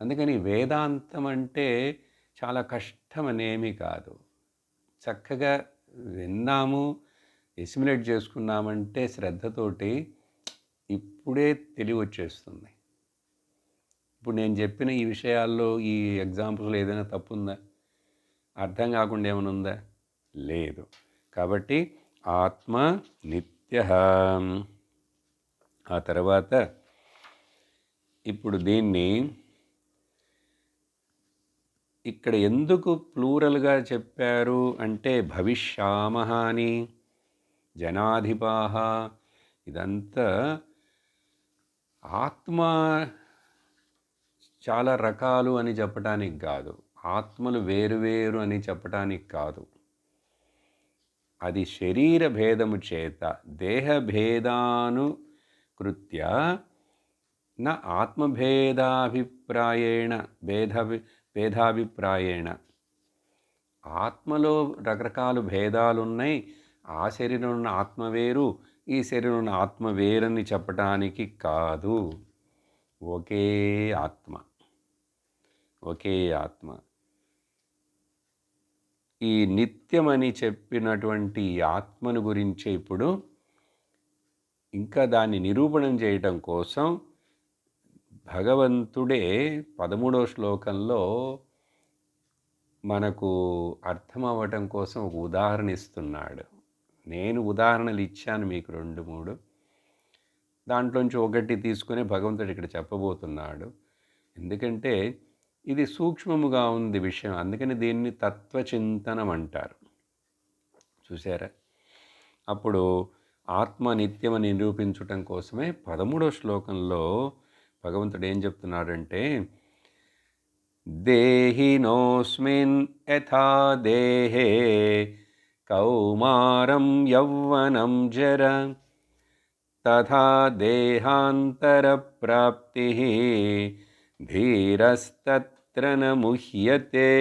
అందుకని వేదాంతం అంటే చాలా కష్టమనేమీ కాదు. చక్కగా విన్నాము, ఎసిమిలేట్ చేసుకున్నామంటే శ్రద్ధతోటి ఇప్పుడే తెలివి వచ్చేస్తుంది. ఇప్పుడు నేను చెప్పిన ఈ విషయాల్లో ఈ ఎగ్జాంపుల్స్లో ఏదైనా తప్పు ఉందా? అర్థం కాకుండా ఏమైనా ఉందా? లేదు. కాబట్టి ఆత్మ నిత్య. ఆ తర్వాత ఇప్పుడు దీన్ని ఇక్కడ ఎందుకు ప్లూరల్గా చెప్పారు అంటే భవిష్యామః అని, జనాధిపాః, ఇదంతా ఆత్మ చాలా రకాలు అని చెప్పటానికి కాదు, ఆత్మలు వేరువేరు అని చెప్పటానికి కాదు. అది శరీర భేదము చేత దేహభేదానుకృత్య నా ఆత్మభేదాభిప్రాయేణ భేదాభిప్రాయేణ. ఆత్మలో రకరకాల భేదాలున్నాయి. ఆ శరీరంలో ఉన్న ఆత్మ వేరు, ఈ శరీరంలో ఉన్న ఆత్మ వేరని చెప్పటానికి కాదు. ఒకే ఆత్మ, ఒకే ఆత్మ. ఈ నిత్యమని చెప్పినటువంటి ఆత్మను గురించి ఇప్పుడు ఇంకా దాన్ని నిరూపణం చేయటం కోసం భగవంతుడే 13వ శ్లోకంలో మనకు అర్థం అవ్వటం కోసం ఒక ఉదాహరణ ఇస్తున్నాడు. నేను ఉదాహరణలు ఇచ్చాను మీకు 2-3. దాంట్లోంచి ఒకటి తీసుకుని భగవంతుడు ఇక్కడ చెప్పబోతున్నాడు. ఎందుకంటే ఇది సూక్ష్మముగా ఉంది విషయం, అందుకని దీన్ని తత్వచింతనం అంటారు. చూసారా? అప్పుడు ఆత్మ నిత్యమని నిరూపించటం కోసమే 13వ శ్లోకంలో భగవంతుడు ఏం చెప్తున్నాడంటే, దేహినోస్మిన్ యథా దేహే కౌమారం యౌవనం జర తథా దేహాంతర ప్రాప్తి ధీరస్తత్ర న ముహ్యతే.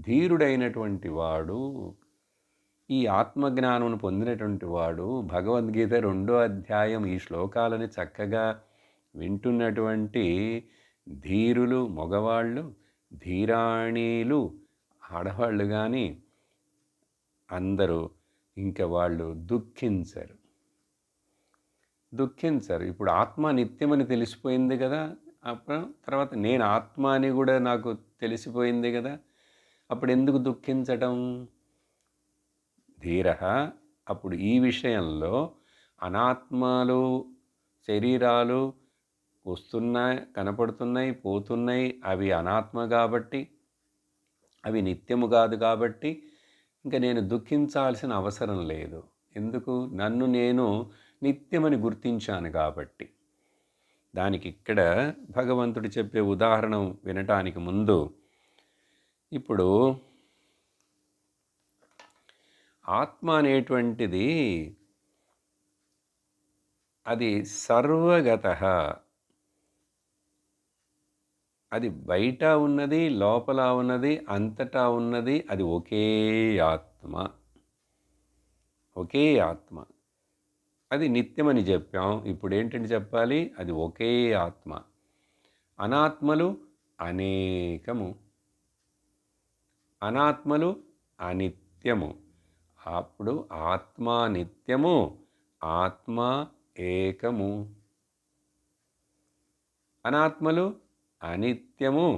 ధీరుడైనటువంటి వాడు, ఈ ఆత్మజ్ఞానమును పొందినటువంటి వాడు భగవద్గీత 2వ అధ్యాయం ఈ శ్లోకాలని చక్కగా వింటున్నటువంటి ధీరులు, మగవాళ్ళు, ధీరాణీలు, ఆడవాళ్ళు కానీ అందరూ ఇంకా వాళ్ళు దుఃఖించరు. ఇప్పుడు ఆత్మ నిత్యమని తెలిసిపోయింది కదా, అప్పుడు తర్వాత నేను ఆత్మ అని కూడా నాకు తెలిసిపోయింది కదా, అప్పుడు ఎందుకు దుఃఖించటం? ధీర. అప్పుడు ఈ విషయంలో అనాత్మలు, శరీరాలు వస్తున్నాయి, కనపడుతున్నాయి, పోతున్నాయి, అవి అనాత్మ కాబట్టి, అవి నిత్యము కాదు కాబట్టి ఇంకా నేను దుఃఖించాల్సిన అవసరం లేదు. ఎందుకు? నన్ను నేను నిత్యమని గుర్తించాను కాబట్టి. దానికి ఇక్కడ భగవంతుడు చెప్పే ఉదాహరణ వినటానికి ముందు ఇప్పుడు ఆత్మ అనేటువంటిది అది సర్వగతః. అది బయట ఉన్నది, లోపల ఉన్నది, అంతటా ఉన్నది. అది ఒకే ఆత్మ. ఒకే ఆత్మ. అది నిత్యమని చెప్పాం. ఇప్పుడు ఏంటంటే చెప్పాలి, అది ఒకే ఆత్మ. అనాత్మలు అనేకము. అనాత్మలు అనిత్యము. అప్పుడు ఆత్మ నిత్యము, ఆత్మ ఏకము. అనాత్మలు అనిత్యము,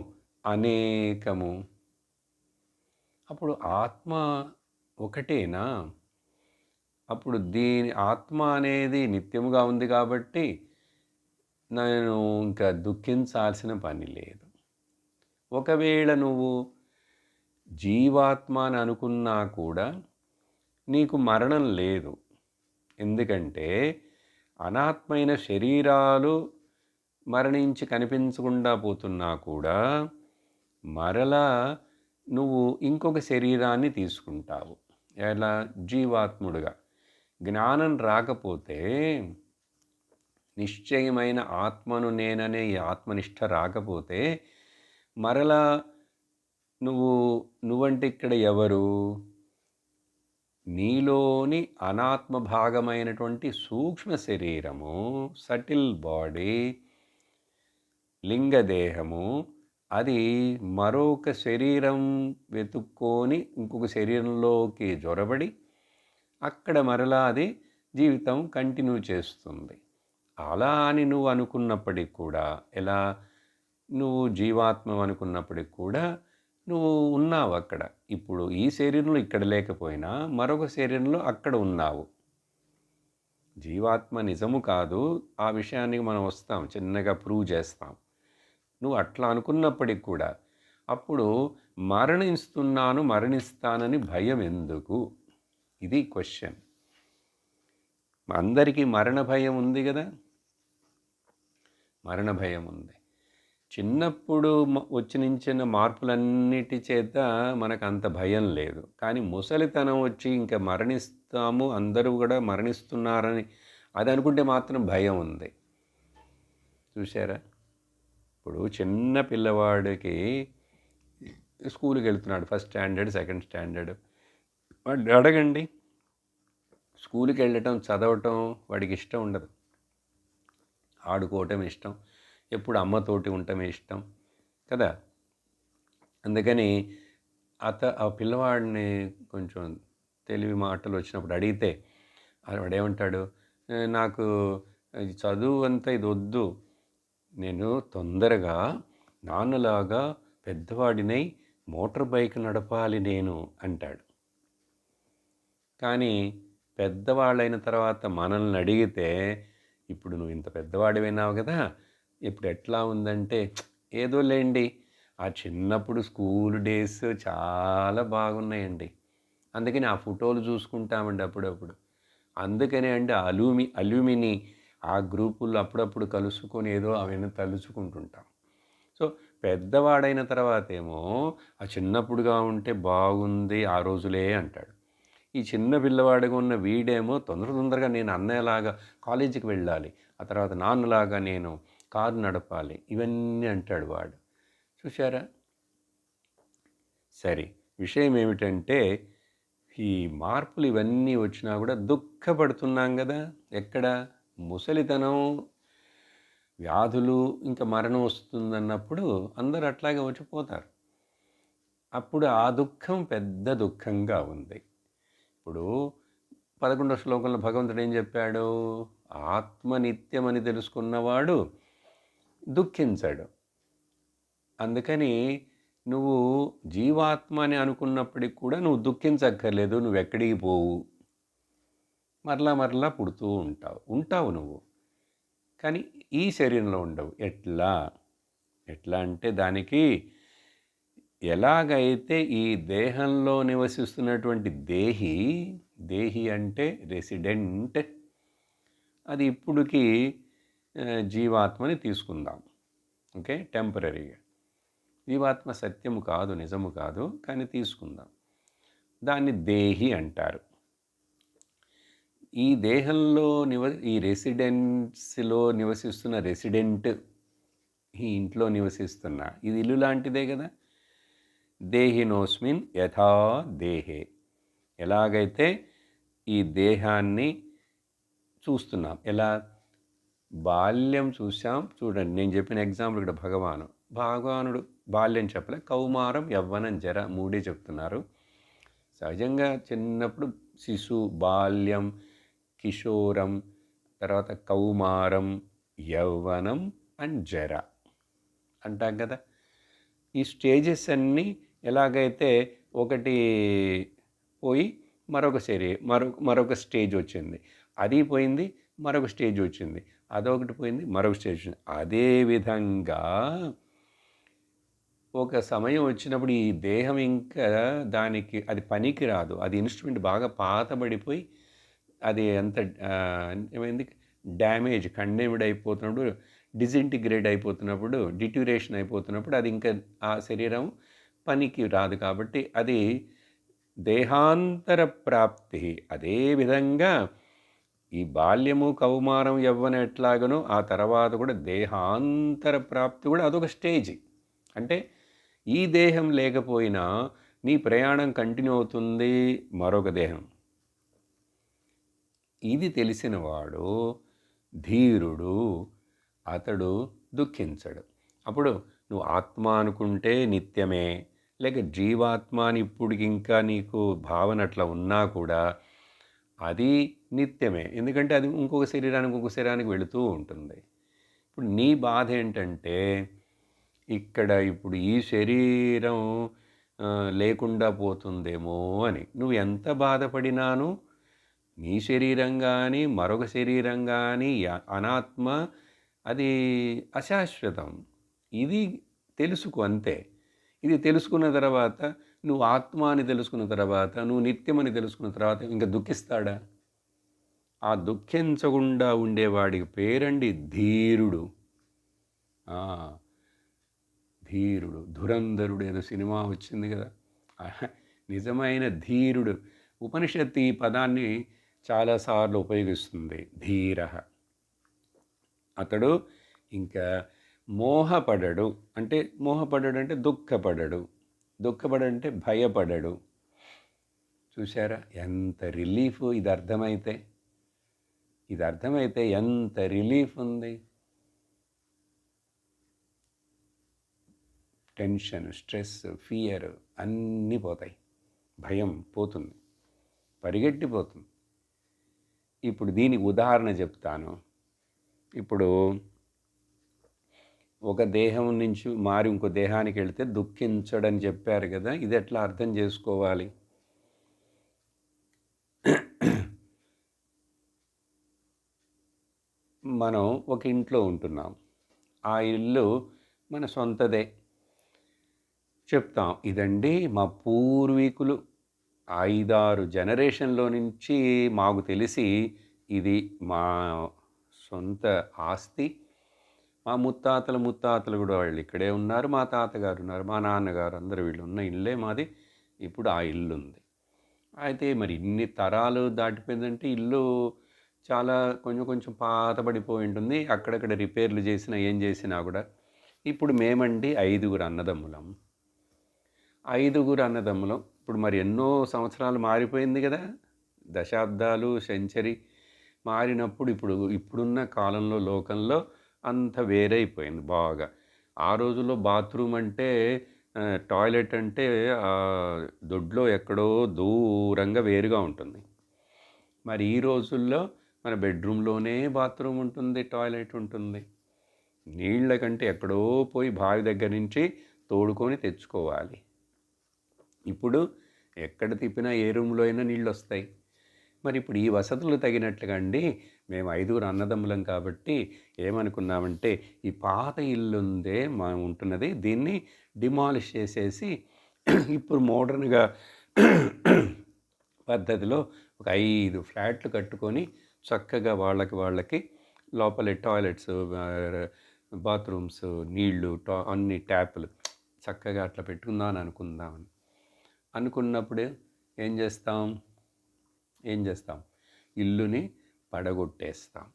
అనేకము. అప్పుడు ఆత్మ ఒకటేనా? అప్పుడు దీని ఆత్మ అనేది నిత్యముగా ఉంది కాబట్టి నేను ఇంకా దుఃఖించాల్సిన పని లేదు. ఒకవేళ నువ్వు జీవాత్మ అని అనుకున్నా కూడా నీకు మరణం లేదు. ఎందుకంటే అనాత్మైన శరీరాలు మరణించి కనిపించకుండా పోతున్నా కూడా మరలా నువ్వు ఇంకొక శరీరాన్ని తీసుకుంటావు. ఎలా? జీవాత్ముడుగా. జ్ఞానం రాకపోతే, నిశ్చయమైన ఆత్మను నేననే ఈ ఆత్మనిష్ట రాకపోతే మరలా నువ్వంటే ఇక్కడ ఎవరు? నీలోని అనాత్మ భాగమైనటువంటి సూక్ష్మ శరీరము, సటిల్ బాడీ, లింగదేహము, అది మరొక శరీరం వెతుక్కొని ఇంకొక శరీరంలోకి జొరబడి అక్కడ మరలా అది జీవితం కంటిన్యూ చేస్తుంది. అలా అని నువ్వు అనుకున్నప్పటికి కూడా, ఎలా? నువ్వు జీవాత్మ అనుకున్నప్పటికి కూడా నువ్వు ఉన్నావు అక్కడ. ఇప్పుడు ఈ శరీరంలో ఇక్కడ లేకపోయినా మరొక శరీరంలో అక్కడ ఉన్నావు. జీవాత్మ నిజము కాదు. ఆ విషయానికి మనం వస్తాం, చిన్నగా ప్రూవ్ చేస్తాం. నువ్వు అట్లా అనుకున్నప్పటికి కూడా అప్పుడు మరణిస్తానని భయం ఎందుకు? ఇది క్వశ్చన్. అందరికీ మరణ భయం ఉంది కదా. మరణ భయం ఉంది. చిన్నప్పుడు వచ్చిన మార్పులన్నిటి చేత మనకు అంత భయం లేదు. కానీ ముసలితనం వచ్చి ఇంకా మరణిస్తాము, అందరూ కూడా మరణిస్తున్నారని అది అనుకుంటే మాత్రం భయం ఉంది. చూసారా? ఇప్పుడు చిన్న పిల్లవాడికి స్కూల్కి వెళ్తున్నాడు, ఫస్ట్ స్టాండర్డ్, సెకండ్ స్టాండర్డ్. వాడు అడగండి, స్కూల్కి వెళ్ళటం, చదవటం వాడికి ఇష్టం ఉండదు. ఆడుకోవటం ఇష్టం, ఎప్పుడు అమ్మతోటి ఉండటమే ఇష్టం కదా. అందుకని ఆ పిల్లవాడిని కొంచెం తెలివి మాటలు వచ్చినప్పుడు అడిగితే వాడేమంటాడు? నాకు చదువు అంతా ఇది వద్దు, నేను తొందరగా నాన్నలాగా పెద్దవాడినై మోటార్ బైక్ నడపాలి నేను అంటాడు. కానీ పెద్దవాళ్ళైన తర్వాత మనల్ని అడిగితే, ఇప్పుడు నువ్వు ఇంత పెద్దవాడివైనావు కదా, ఇప్పుడు ఎట్లా ఉందంటే, ఏదో లేండి, ఆ చిన్నప్పుడు స్కూల్ డేస్ చాలా బాగున్నాయండి. అందుకని ఆ ఫోటోలు చూసుకుంటామండి అప్పుడప్పుడు. అందుకనే అండి అల్యూమిని ఆ గ్రూపుల్లో అప్పుడప్పుడు కలుసుకొని ఏదో అవన్నీ తలుచుకుంటుంటాం. సో పెద్దవాడైన తర్వాత ఏమో ఆ చిన్నప్పుడుగా ఉంటే బాగుంది ఆ రోజులే అంటాడు. ఈ చిన్న పిల్లవాడిగా ఉన్న వీడేమో తొందరగా నేను అన్నయ్యలాగా కాలేజీకి వెళ్ళాలి, ఆ తర్వాత నాన్నలాగా నేను కారు నడపాలి, ఇవన్నీ అంటాడు వాడు. చూశారా? సరే, విషయం ఏమిటంటే ఈ మార్పులు ఇవన్నీ వచ్చినా కూడా దుఃఖపడుతున్నాం కదా. ఎక్కడ? ముసలితనం, వ్యాధులు, ఇంకా మరణం వస్తుందన్నప్పుడు అందరూ అట్లాగే వచ్చిపోతారు. అప్పుడు ఆ దుఃఖం పెద్ద దుఃఖంగా ఉంది. ఇప్పుడు 11వ శ్లోకంలో భగవంతుడు ఏం చెప్పాడు? ఆత్మ నిత్యమని తెలుసుకున్నవాడు దుఃఖించాడు. అందుకని నువ్వు జీవాత్మ అని అనుకున్నప్పటికి కూడా నువ్వు దుఃఖించక్కర్లేదు. నువ్వు ఎక్కడికి పోవు, మరలా పుడుతూ ఉంటావు నువ్వు. కానీ ఈ శరీరంలో ఉండవు. ఎట్లా అంటే దానికి ఎలాగైతే ఈ దేహంలో నివసిస్తున్నటువంటి దేహి అంటే రెసిడెంట్, అది ఇప్పుడుకి జీవాత్మని తీసుకుందాం. ఓకే, టెంపరీగా. జీవాత్మ సత్యము కాదు, నిజము కాదు, కానీ తీసుకుందాం. దాన్ని దేహి అంటారు. ఈ దేహంలో ఈ రెసిడెన్స్లో నివసిస్తున్న రెసిడెంట్, ఈ ఇంట్లో నివసిస్తున్న, ఇది ఇల్లు లాంటిదే కదా. దేహినోస్మిన్ యథా దేహే, ఎలాగైతే ఈ దేహాన్ని చూస్తున్నాం. ఎలా? బాల్యం చూసాం. చూడండి, నేను చెప్పిన ఎగ్జాంపుల్ ఇక్కడ భగవానుడు బాల్యం చెప్పలే, కౌమారం, యవ్వనం, జర మూడే చెప్తున్నారు. సహజంగా చిన్నప్పుడు శిశు, బాల్యం, కిషోరం, తర్వాత కౌమారం, యవ్వనం అండ్ జర అంటాం కదా. ఈ స్టేజెస్ అన్నీ ఎలాగైతే ఒకటి పోయి మరొక స్టేజ్ వచ్చింది, అది పోయింది, మరొక స్టేజ్ వచ్చింది, అదొకటి పోయింది, మరొక స్టేజ్ వచ్చింది. అదేవిధంగా ఒక సమయం వచ్చినప్పుడు ఈ దేహం ఇంకా దానికి అది పనికి రాదు. అది ఇన్స్ట్రుమెంట్ బాగా పాతబడిపోయి అది ఎంత ఏమైంది, డ్యామేజ్, కండెమ్డ్ అయిపోతున్నప్పుడు, డిజింటిగ్రేట్ అయిపోతున్నప్పుడు, డిట్యూరేషన్ అయిపోతున్నప్పుడు అది ఇంకా ఆ శరీరం పనికి రాదు. కాబట్టి అది దేహాంతర ప్రాప్తి. అదేవిధంగా ఈ బాల్యము, కౌమారం, యవ్వనం ఎట్లాగనో ఆ తర్వాత కూడా దేహాంతర ప్రాప్తి కూడా అదొక స్టేజ్. అంటే ఈ దేహం లేకపోయినా నీ ప్రయాణం కంటిన్యూ అవుతుంది మరొక దేహం. ఇది తెలిసినవాడు ధీరుడు, అతడు దుఃఖించడు. అప్పుడు నువ్వు ఆత్మ అనుకుంటే నిత్యమే, లేక జీవాత్మ అని ఇప్పటికి ఇంకా నీకు భావన అట్లా ఉన్నా కూడా అది నిత్యమే. ఎందుకంటే అది ఇంకొక శరీరానికి వెళుతూ ఉంటుంది. ఇప్పుడు నీ బాధ ఏంటంటే ఇక్కడ ఇప్పుడు ఈ శరీరం లేకుండా పోతుందేమో అని. నువ్వు ఎంత బాధపడినాను నీ శరీరం కానీ మరొక శరీరం కానీ అనాత్మ, అది అశాశ్వతం. ఇది తెలుసుకో అంతే. ఇది తెలుసుకున్న తర్వాత, నువ్వు ఆత్మ అని తెలుసుకున్న తర్వాత, నువ్వు నిత్యమని తెలుసుకున్న తర్వాత ఇంకా దుఃఖిస్తాడా? ఆ దుఃఖించకుండా ఉండేవాడికి పేరండి ధీరుడు. ధీరుడు, ధురంధరుడు ఏదో సినిమా వచ్చింది కదా, నిజమైన ధీరుడు. ఉపనిషత్తు ఈ పదాన్ని చాలాసార్లు ఉపయోగిస్తుంది. ధీర, అతడు ఇంకా మోహపడడు. అంటే దుఃఖపడడు. దుఃఖపడంటే భయపడడు. చూసారా ఎంత రిలీఫ్! ఇది అర్థమైతే ఎంత రిలీఫ్ ఉంది. టెన్షన్, స్ట్రెస్, ఫియర్ అన్నీ పోతాయి. భయం పోతుంది, పరిగెట్టిపోతుంది. ఇప్పుడు దీనికి ఉదాహరణ చెప్తాను. ఇప్పుడు ఒక దేహం నుంచి మారి ఇంకో దేహానికి వెళితే దుఃఖించడని చెప్పారు కదా, ఇది ఎట్లా అర్థం చేసుకోవాలి? మనం ఒక ఇంట్లో ఉంటున్నాం. ఆ ఇల్లు మన సొంతదే. చెప్తాం, ఇదండి మా పూర్వీకులు 5-6 జనరేషన్లో నుంచి మాకు తెలిసి ఇది మా సొంత ఆస్తి. మా ముత్తాతలు కూడా వాళ్ళు ఇక్కడే ఉన్నారు, మా తాతగారు ఉన్నారు, మా నాన్నగారు, అందరూ వీళ్ళు ఉన్న ఇల్లే మాది. ఇప్పుడు ఆ ఇల్లు ఉంది. అయితే మరి ఇన్ని తరాలు దాటిపోయిందంటే ఇల్లు చాలా కొంచెం పాతబడిపోయి ఉంటుంది. అక్కడక్కడ రిపేర్లు చేసినా ఏం చేసినా కూడా. ఇప్పుడు మేమండి 5 అన్నదమ్ములం. 5 అన్నదమ్ములం. ఇప్పుడు మరి ఎన్నో సంవత్సరాలు మారిపోయింది కదా, దశాబ్దాలు, సెంచరీ మారినప్పుడు ఇప్పుడున్న కాలంలో, లోకంలో అంత వేరైపోయింది బాగా. ఆ రోజుల్లో బాత్రూమ్ అంటే, టాయిలెట్ అంటే దొడ్లో ఎక్కడో దూరంగా వేరుగా ఉంటుంది. మరి ఈ రోజుల్లో మన బెడ్రూమ్లోనే బాత్రూమ్ ఉంటుంది, టాయిలెట్ ఉంటుంది. నీళ్ళ కంటే ఎక్కడో పోయి బావి దగ్గర నుంచి తోడుకొని తెచ్చుకోవాలి. ఇప్పుడు ఎక్కడ తిప్పినా ఏ రూమ్లో అయినా నీళ్ళు వస్తాయి. మరి ఇప్పుడు ఈ వసతులు తగినట్లుగా అండి మేము 5 అన్నదమ్ములం కాబట్టి ఏమనుకున్నామంటే, ఈ పాత ఇల్లుందే మనం ఉంటున్నది, దీన్ని డిమాలిష్ చేసేసి ఇప్పుడు మోడర్న్గా పద్ధతిలో ఒక 5 ఫ్లాట్లు కట్టుకొని చక్కగా వాళ్ళకి లోపల టాయిలెట్స్, బాత్రూమ్స్, నీళ్లు, అన్ని ట్యాపులు చక్కగా అట్లా పెట్టుకుందామని అనుకున్నప్పుడు ఏం చేస్తాం? ఇల్లుని పడగొట్టేస్తాం.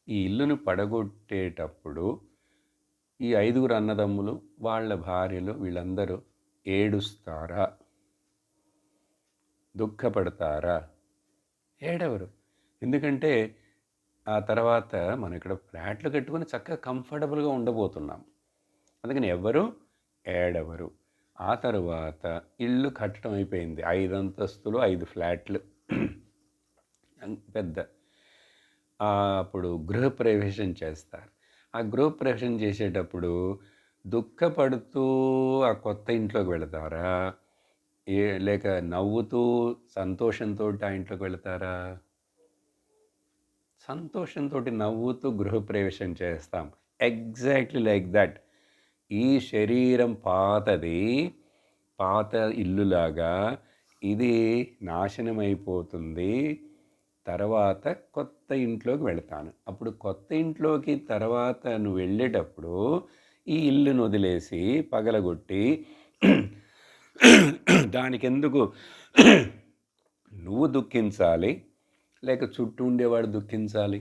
ఈ ఇల్లుని పడగొట్టేటప్పుడు ఈ 5 అన్నదమ్ములు, వాళ్ళ భార్యలు వీళ్ళందరూ ఏడుస్తారా? దుఃఖపడతారా? ఏడవరు. ఎందుకంటే ఆ తర్వాత మనం ఇక్కడ ఫ్లాట్లు కట్టుకొని చక్కగా కంఫర్టబుల్గా ఉండబోతున్నాం. అందుకని ఎవ్వరు ఏడవరు. ఆ తరువాత ఇల్లు కట్టడం అయిపోయింది. 5 అంతస్తులు, 5 ఫ్లాట్లు, పెద్ద. అప్పుడు గృహప్రవేశం చేస్తారు. ఆ గృహప్రవేశం చేసేటప్పుడు దుఃఖపడుతూ ఆ కొత్త ఇంట్లోకి వెళతారా? లేక నవ్వుతూ సంతోషంతో ఆ ఇంట్లోకి వెళతారా? సంతోషంతో నవ్వుతూ గృహప్రవేశం చేస్తాం. Exactly like that. ఈ శరీరం పాతది, పాత ఇల్లులాగా ఇది నాశనమైపోతుంది. తర్వాత కొత్త ఇంట్లోకి వెళతాను. అప్పుడు కొత్త ఇంట్లోకి తర్వాత నువ్వు వెళ్ళేటప్పుడు ఈ ఇల్లును వదిలేసి పగలగొట్టి దానికెందుకు నువ్వు దుఃఖించాలి, లేక చుట్టూ ఉండేవాడు దుఃఖించాలి?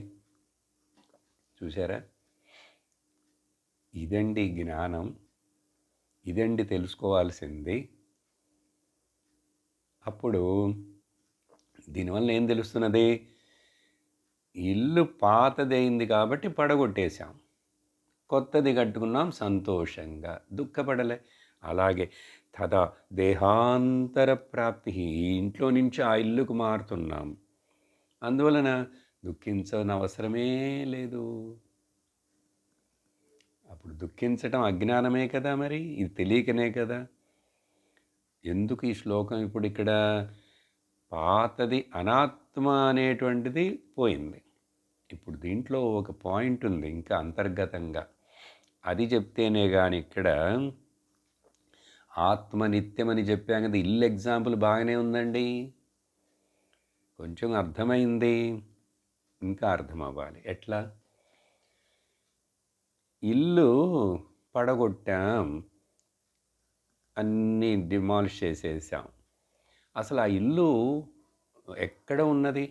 చూసారా? ఇదండి జ్ఞానం, ఇదండి తెలుసుకోవాల్సింది. అప్పుడు దీనివల్ల ఏం తెలుస్తున్నది? ఇల్లు పాతదైంది కాబట్టి పడగొట్టేశాం, కొత్తది కట్టుకున్నాం సంతోషంగా, దుఃఖపడలే. అలాగే తదా దేహాంతర ప్రాప్తి, ఈ ఇంట్లో నుంచి ఆ ఇల్లుకు మారుతున్నాం, అందువలన దుఃఖించనవసరమే లేదు. అప్పుడు దుఃఖించటం అజ్ఞానమే కదా, మరి ఇది తెలియకనే కదా. ఎందుకు ఈ శ్లోకం ఇప్పుడు ఇక్కడ? పాతది అనాత్మ అనేటువంటిది పోయింది. ఇప్పుడు దీంట్లో ఒక పాయింట్ ఉంది ఇంకా అంతర్గతంగా, అది చెప్తేనే కానీ ఇక్కడ ఆత్మ నిత్యమని చెప్పాం కదా. ఇల్లు ఎగ్జాంపుల్ బాగానే ఉందండి, కొంచెం అర్థమైంది, ఇంకా అర్థం అవ్వాలి. ఎట్లా? ఇల్లు పడగొట్టాం, అన్నీ డిమాలిష్ చేసేసాం. అసలు ఆ ఇల్లు ఎక్కడ ఉన్నది,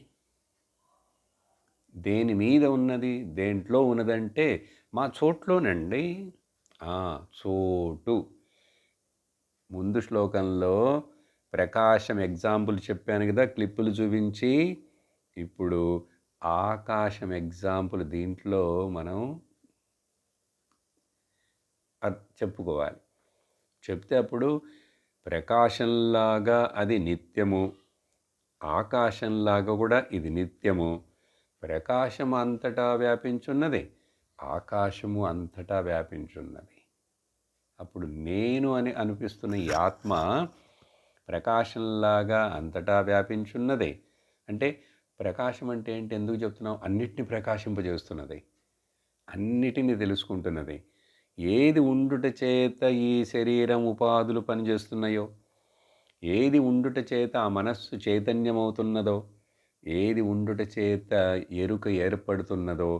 దేని మీద ఉన్నది, దేంట్లో ఉన్నదంటే మా చోట్లోనండి. చోటు. ముందు శ్లోకంలో ప్రకాశం ఎగ్జాంపుల్ చెప్పాను కదా, క్లిప్పులు చూపించి. ఇప్పుడు ఆకాశం ఎగ్జాంపుల్ దీంట్లో మనం చెప్పుకోవాలి. చెప్తే అప్పుడు ప్రకాశంలాగా అది నిత్యము, ఆకాశంలాగా కూడా ఇది నిత్యము. ప్రకాశం అంతటా వ్యాపించున్నది, ఆకాశము అంతటా వ్యాపించున్నది. అప్పుడు నేను అని అనిపిస్తున్న ఈ ఆత్మ ప్రకాశంలాగా అంతటా వ్యాపించున్నది. అంటే ప్రకాశం అంటే ఏంటి, ఎందుకు చెప్తున్నాం? అన్నిటిని ప్రకాశింపజేస్తున్నది, అన్నిటినీ తెలుసుకుంటున్నది. ఏది ఉండుట చేత ఈ శరీరం ఉపాధులు పనిచేస్తున్నాయో, ఏది ఉండుట చేత ఆ మనస్సు చైతన్యమవుతున్నదో, ఏది ఉండుట చేత ఎరుక ఏర్పడుతున్నదో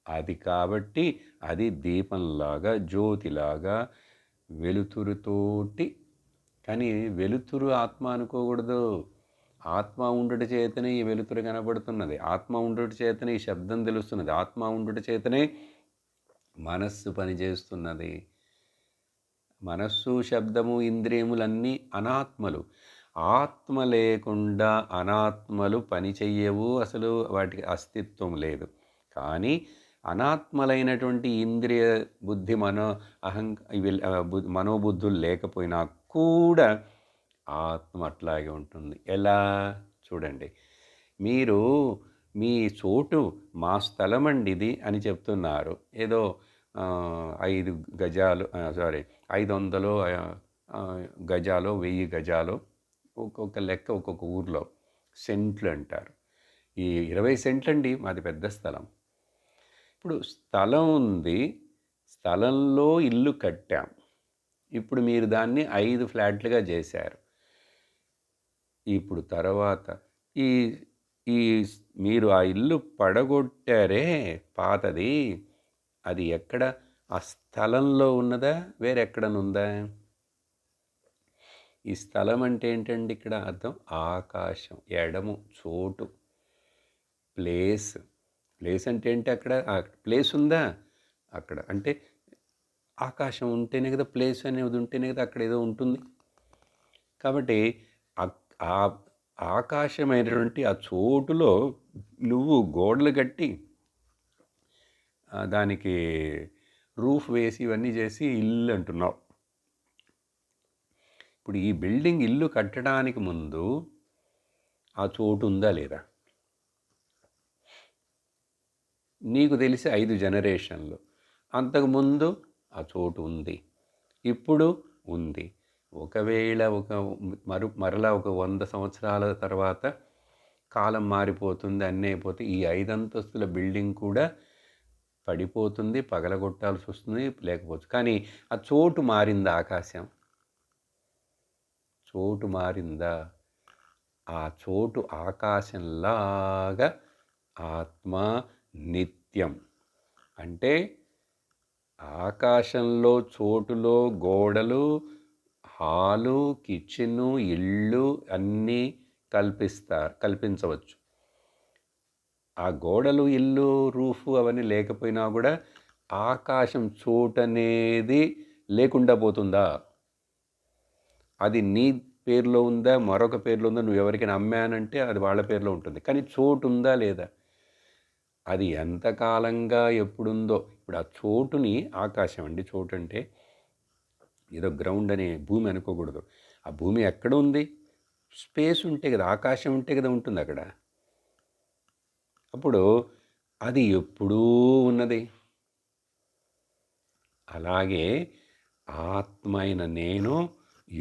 అది. కాబట్టి అది దీపంలాగా, జ్యోతిలాగా, వెలుతురుతోటి. కానీ వెలుతురు ఆత్మ అనుకోకూడదు. ఆత్మ ఉండుట చేతనే ఈ వెలుతురు కనబడుతున్నది, ఆత్మ ఉండుట చేతనే ఈ శబ్దం తెలుస్తున్నది, ఆత్మ ఉండుట చేతనే మనస్సు పనిచేస్తున్నది. మనస్సు, శబ్దము, ఇంద్రియములన్నీ అనాత్మలు. ఆత్మ లేకుండా అనాత్మలు పనిచెయ్యవు, అసలు వాటికి అస్తిత్వం లేదు. కానీ అనాత్మలైనటువంటి ఇంద్రియ బుద్ధి మనోబుద్ధులు లేకపోయినా కూడా ఆత్మ అట్లాగే ఉంటుంది. ఎలా? చూడండి, మీరు మీ చోటు మా స్థలం అండి ఇది అని చెప్తున్నారు. ఏదో 5 గజాలు, 500 గజాలు, 1000 గజాలు, ఒక్కొక్క లెక్క ఒక్కొక్క ఊర్లో సెంట్లు అంటారు. ఈ 20 సెంట్లు అండి మాది పెద్ద స్థలం. ఇప్పుడు స్థలం ఉంది, స్థలంలో ఇల్లు కట్టాం. ఇప్పుడు మీరు దాన్ని 5 ఫ్లాట్లుగా చేశారు. ఇప్పుడు తర్వాత ఈ ఈ మీరు ఆ ఇల్లు పడగొట్టారే పాతది, అది ఎక్కడ? ఆ స్థలంలో ఉన్నదా, వేరెక్కడనుందా? ఈ స్థలం అంటే ఏంటండి ఇక్కడ అర్థం? ఆకాశం, ఎడము, చోటు. ప్లేస్. ప్లేస్ అంటే ఏంటి? అక్కడ ప్లేస్ ఉందా అక్కడ? అంటే ఆకాశం ఉంటేనే కదా, ప్లేస్ అనేది ఉంటేనే కదా అక్కడ ఏదో ఉంటుంది. కాబట్టి ఆ ఆకాశమైనటువంటి ఆ చోటులో నువ్వు గోడలు కట్టి దానికి రూఫ్ వేసి ఇవన్నీ చేసి ఇల్లు అంటున్నావు. ఇప్పుడు ఈ బిల్డింగ్ ఇల్లు కట్టడానికి ముందు ఆ చోటు ఉందా లేదా? నీకు తెలిసి 5 జనరేషన్లు అంతకుముందు ఆ చోటు ఉంది, ఇప్పుడు ఉంది. ఒకవేళ మరలా ఒక 100 సంవత్సరాల తర్వాత కాలం మారిపోతుంది, అన్నీ అయిపోతే ఈ 5 అంతస్తుల బిల్డింగ్ కూడా పడిపోతుంది, పగలగొట్టాల్సి వస్తుంది, లేకపోవచ్చు. కానీ ఆ చోటు మారిందా? ఆకాశం చోటు మారిందా? ఆ చోటు ఆకాశంలాగా ఆత్మ నిత్యం. అంటే ఆకాశంలో చోటులో గోడలు, హాలు, కిచెను, ఇళ్ళు అన్నీ కల్పించవచ్చు. ఆ గోడలు, ఇల్లు, రూఫు అవన్నీ లేకపోయినా కూడా ఆకాశం చోటు అనేది లేకుండా పోతుందా? అది నీ పేరులో ఉందా, మరొక పేరులో ఉందా? నువ్వు ఎవరికైనా అమ్మానంటే అది వాళ్ళ పేరులో ఉంటుంది, కానీ చోటు ఉందా లేదా? అది ఎంతకాలంగా ఎప్పుడుందో. ఇప్పుడు ఆ చోటుని ఆకాశం అండి. చోటు అంటే ఏదో గ్రౌండ్ అనే భూమి అనుకోకూడదు. ఆ భూమి ఎక్కడ ఉంది? స్పేస్ ఉంటే కదా, ఆకాశం ఉంటే కదా ఉంటుంది అక్కడ. అప్పుడు అది ఎప్పుడూ ఉన్నది. అలాగే ఆత్మ అయిన నేను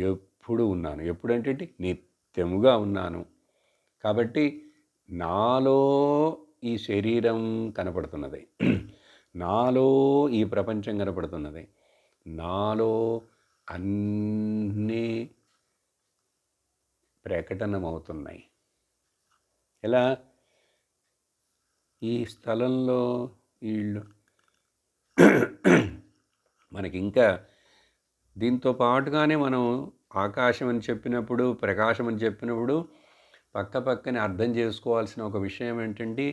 ఎప్పుడు ఉన్నాను. ఎప్పుడంటే నిత్యముగా ఉన్నాను. కాబట్టి నాలో ఈ శరీరం కనపడుతున్నది, నాలో ఈ ప్రపంచం కనపడుతున్నది, నాలో అన్నీ ప్రకటనమవుతున్నాయి. ఎలా? ఈ స్థలంలో వీళ్ళు మనకి ఇంకా దీంతో పాటుగానే మనం ఆకాశం అని చెప్పినప్పుడు, ప్రకాశం అని చెప్పినప్పుడు పక్కనే అర్థం చేసుకోవాల్సిన ఒక విషయం ఏంటంటే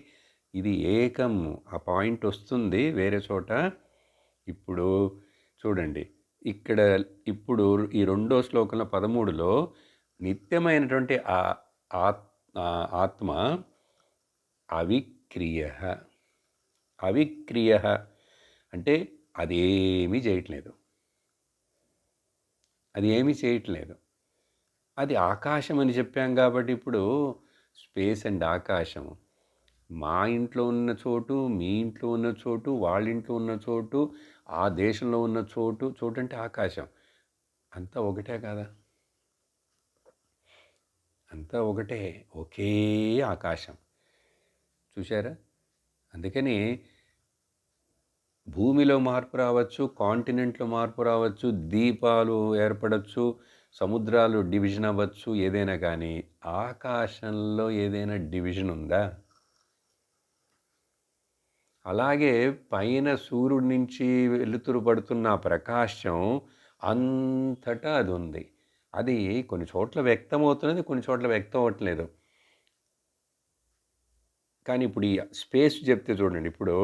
ఇది ఏకం. ఆ పాయింట్ వస్తుంది వేరే చోట. ఇప్పుడు చూడండి, ఇక్కడ ఇప్పుడు ఈ 2వ శ్లోకంలో 13లో నిత్యమైనటువంటి ఆత్మ అవిక్రియ. అవిక్రియ అంటే అదేమీ చేయట్లేదు, అది ఏమీ చేయట్లేదు. అది ఆకాశం అని చెప్పాం కాబట్టి ఇప్పుడు స్పేస్ అండ్ ఆకాశం, మా ఇంట్లో ఉన్న చోటు, మీ ఇంట్లో ఉన్న చోటు, వాళ్ళ ఇంట్లో ఉన్న చోటు, ఆ దేశంలో ఉన్న చోటు, చోటు అంటే ఆకాశం, అంతా ఒకటే కదా? అంతా ఒకటే, ఒకే ఆకాశం. చూశారా? అందుకని భూమిలో మార్పు రావచ్చు, కాంటినెంట్లో మార్పు రావచ్చు, ద్వీపాలు ఏర్పడవచ్చు, సముద్రాలు డివిజన్ అవ్వచ్చు, ఏదైనా. కానీ ఆకాశంలో ఏదైనా డివిజన్ ఉందా? అలాగే పైన సూర్యుడి నుంచి వెలుతురు పడుతున్న ప్రకాశం అంతటా అది ఉంది. అది కొన్ని చోట్ల వ్యక్తమవుతున్నది, కొన్ని చోట్ల వ్యక్తం అవ్వట్లేదు. కానీ ఇప్పుడు ఈ స్పేస్ చెప్తే చూడండి, ఇప్పుడు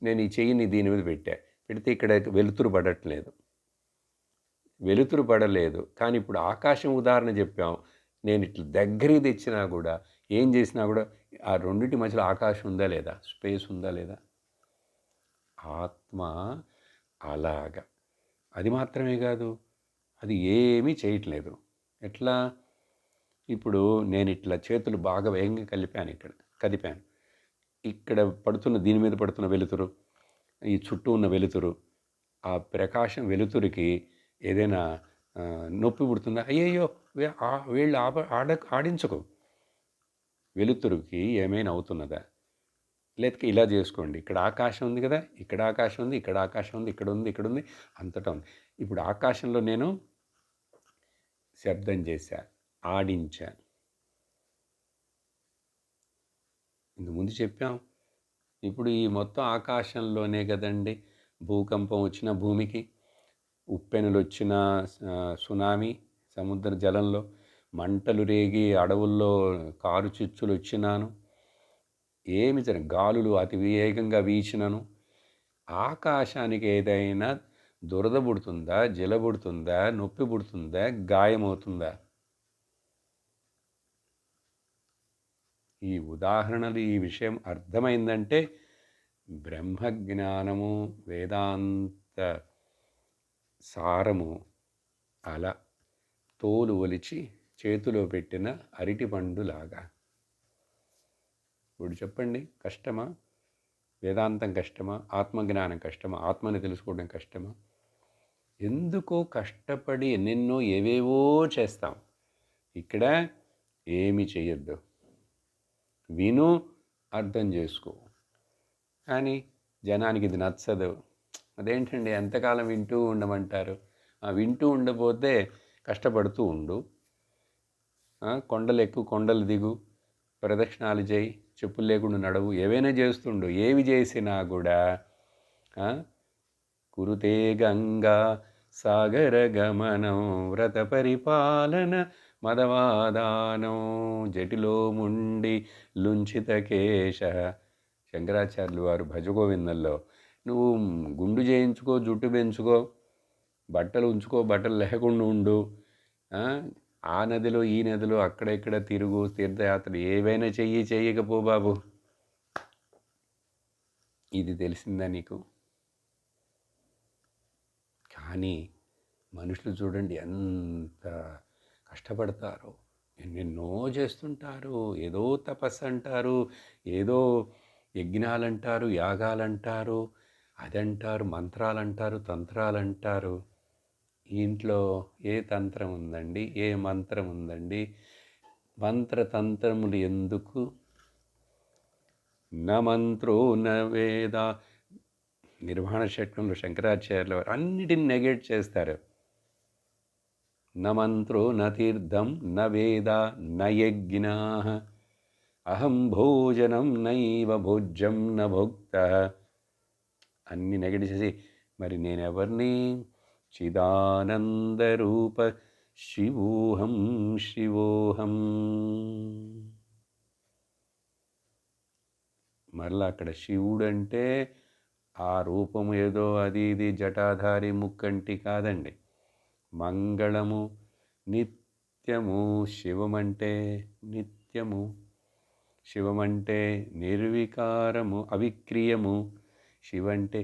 నేను ఈ చెయ్యిని దీని మీద పెడితే ఇక్కడ వెలుతురు పడలేదు. కానీ ఇప్పుడు ఆకాశం ఉదాహరణ చెప్పాం. నేను ఇట్లా దగ్గరికి తెచ్చినా కూడా, ఏం చేసినా కూడా ఆ రెండింటి మధ్యలో ఆకాశం ఉందా లేదా, స్పేస్ ఉందా లేదా? ఆత్మ అలాగా. అది మాత్రమే కాదు, అది ఏమీ చేయట్లేదు. ఎట్లా? ఇప్పుడు నేను ఇట్లా చేతులు బాగా వేగంగా కదిపాను. ఇక్కడ పడుతున్న, దీని మీద పడుతున్న వెలుతురు, ఈ చుట్టూ ఉన్న వెలుతురు, ఆ ప్రకాశం వెలుతురికి ఏదైనా నొప్పి పుడుతుందా? అయ్యయ్యో, వీళ్ళు ఆడించకు. వెలుతురుకి ఏమైనా అవుతున్నదా? లేకపోతే ఇలా చేసుకోండి, ఇక్కడ ఆకాశం ఉంది కదా, ఇక్కడ ఆకాశం ఉంది, ఇక్కడ ఆకాశం ఉంది, ఇక్కడ ఉంది, అంతటా ఉంది. ఇప్పుడు ఆకాశంలో నేను శబ్దం చేశా, ఆడించా. ఇంతకుముందు చెప్పాం. ఇప్పుడు ఈ మొత్తం ఆకాశంలోనే కదండి భూకంపం వచ్చిన, భూమికి ఉప్పెనులు వచ్చిన, సునామీ, సముద్ర జలంలో మంటలు రేగి, అడవుల్లో కారు చిచ్చులు వచ్చినాను, ఏమి గాలులు అతి వేగంగా వీచినను, ఆకాశానికి ఏదైనా దురద పుడుతుందా, జల పుడుతుందా, నొప్పి పుడుతుందా, గాయమవుతుందా? ఈ ఉదాహరణలు, ఈ విషయం అర్థమైందంటే బ్రహ్మజ్ఞానము, వేదాంత సారము అలా తోలు ఒలిచి చేతిలో పెట్టిన అరటిపండులాగా. ఇప్పుడు చెప్పండి, కష్టమా? వేదాంతం కష్టమా? ఆత్మజ్ఞానం కష్టమా? ఆత్మని తెలుసుకోవడం కష్టమా? ఎందుకో కష్టపడి ఎన్నెన్నో ఏవేవో చేస్తాం. ఇక్కడ ఏమి చేయొద్దు, విను, అర్థం చేసుకో. కానీ జనానికి ఇది నచ్చదు. అదేంటండి ఎంతకాలం వింటూ ఉండమంటారు? వింటూ ఉండబోతే కష్టపడుతూ ఉండు, కొండలు ఎక్కువ, కొండలు దిగు, ప్రదక్షిణాలు చేయి, చెప్పులు లేకుండా నడవు, ఏవైనా చేస్తుండు. ఏవి చేసినా కూడా కురుతే గంగా సాగర గమనం వ్రత పరిపాలన మదవాదానం జటిలో ముండి లుంచిత కేశ. శంకరాచార్యులు వారు భజగోవిందంలో, నువ్వు గుండు చేయించుకో, జుట్టు పెంచుకో, బట్టలు ఉంచుకో, బట్టలు లేకుండా ఉండు, ఆ నదిలో ఈ నదిలో అక్కడ ఇక్కడ తిరుగు, తీర్థయాత్రలు ఏవైనా చెయ్యకపో బాబు. ఇది తెలిసిందా నీకు? కానీ మనుషులు చూడండి ఎంత కష్టపడతారో, ఎన్నెన్నో చేస్తుంటారు. ఏదో తపస్సు అంటారు, ఏదో యజ్ఞాలంటారు, యాగాలంటారు, అదంటారు, మంత్రాలంటారు, తంత్రాలంటారు. ఇంట్లో ఏ తంత్రం ఉందండి? ఏ మంత్రం ఉందండి? మంత్రతంత్రములు ఎందుకు? న మంత్రో న వేద. నిర్వాణ శక్తంలో శంకరాచార్యుల వారు అన్నిటిని నెగెట్ చేస్తారు. న మంత్రో న తీర్థం న వేద న యజ్ఞా అహం భోజనం నైవ భోజ్యం న భోక్త. అన్ని నెగెట్ చేసి మరి నేనెవరిని? చిదానందరూప శివోహం శివోహం. మరలా అక్కడ శివుడు అంటే ఆ రూపం ఏదో అది ఇది జటాధారి ముక్కంటి కాదండి. మంగళము, నిత్యము. శివమంటే నిత్యము, శివమంటే నిర్వికారము, అవిక్రియము. శివంటే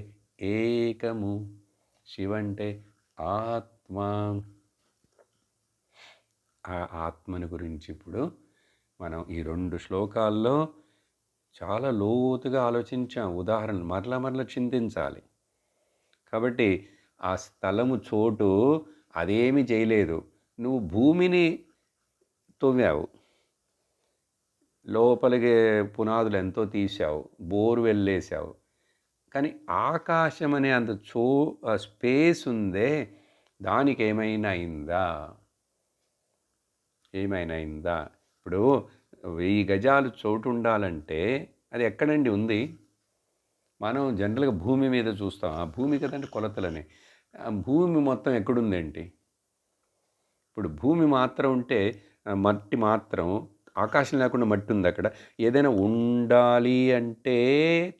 ఏకము, శివంటే ఆత్మ. ఆ ఆత్మని గురించి ఇప్పుడు మనం ఈ 2 శ్లోకాల్లో చాలా లోతుగా ఆలోచించాం. ఉదాహరణలు మరల చింతించాలి. కాబట్టి ఆ స్థలము, చోటు అదేమి చేయలేదు. నువ్వు భూమిని తవ్వావు, లోపలికి పునాదులు ఎంతో తీసావు, బోరు వెళ్ళేసావు. కానీ ఆకాశం అనే అంత స్పేస్ ఉందే, దానికి ఏమైనా అయిందా? ఏమైనా అయిందా? ఇప్పుడు 1000 గజాలు చోటు ఉండాలంటే అది ఎక్కడండి ఉంది? మనం జనరల్గా భూమి మీద చూస్తాం. ఆ భూమి కదండి కొలతలని. భూమి మొత్తం ఎక్కడుందేంటి? ఇప్పుడు భూమి మాత్రం ఉంటే, మట్టి మాత్రం, ఆకాశం లేకుండా మట్టి ఉంది అక్కడ. ఏదైనా ఉండాలి అంటే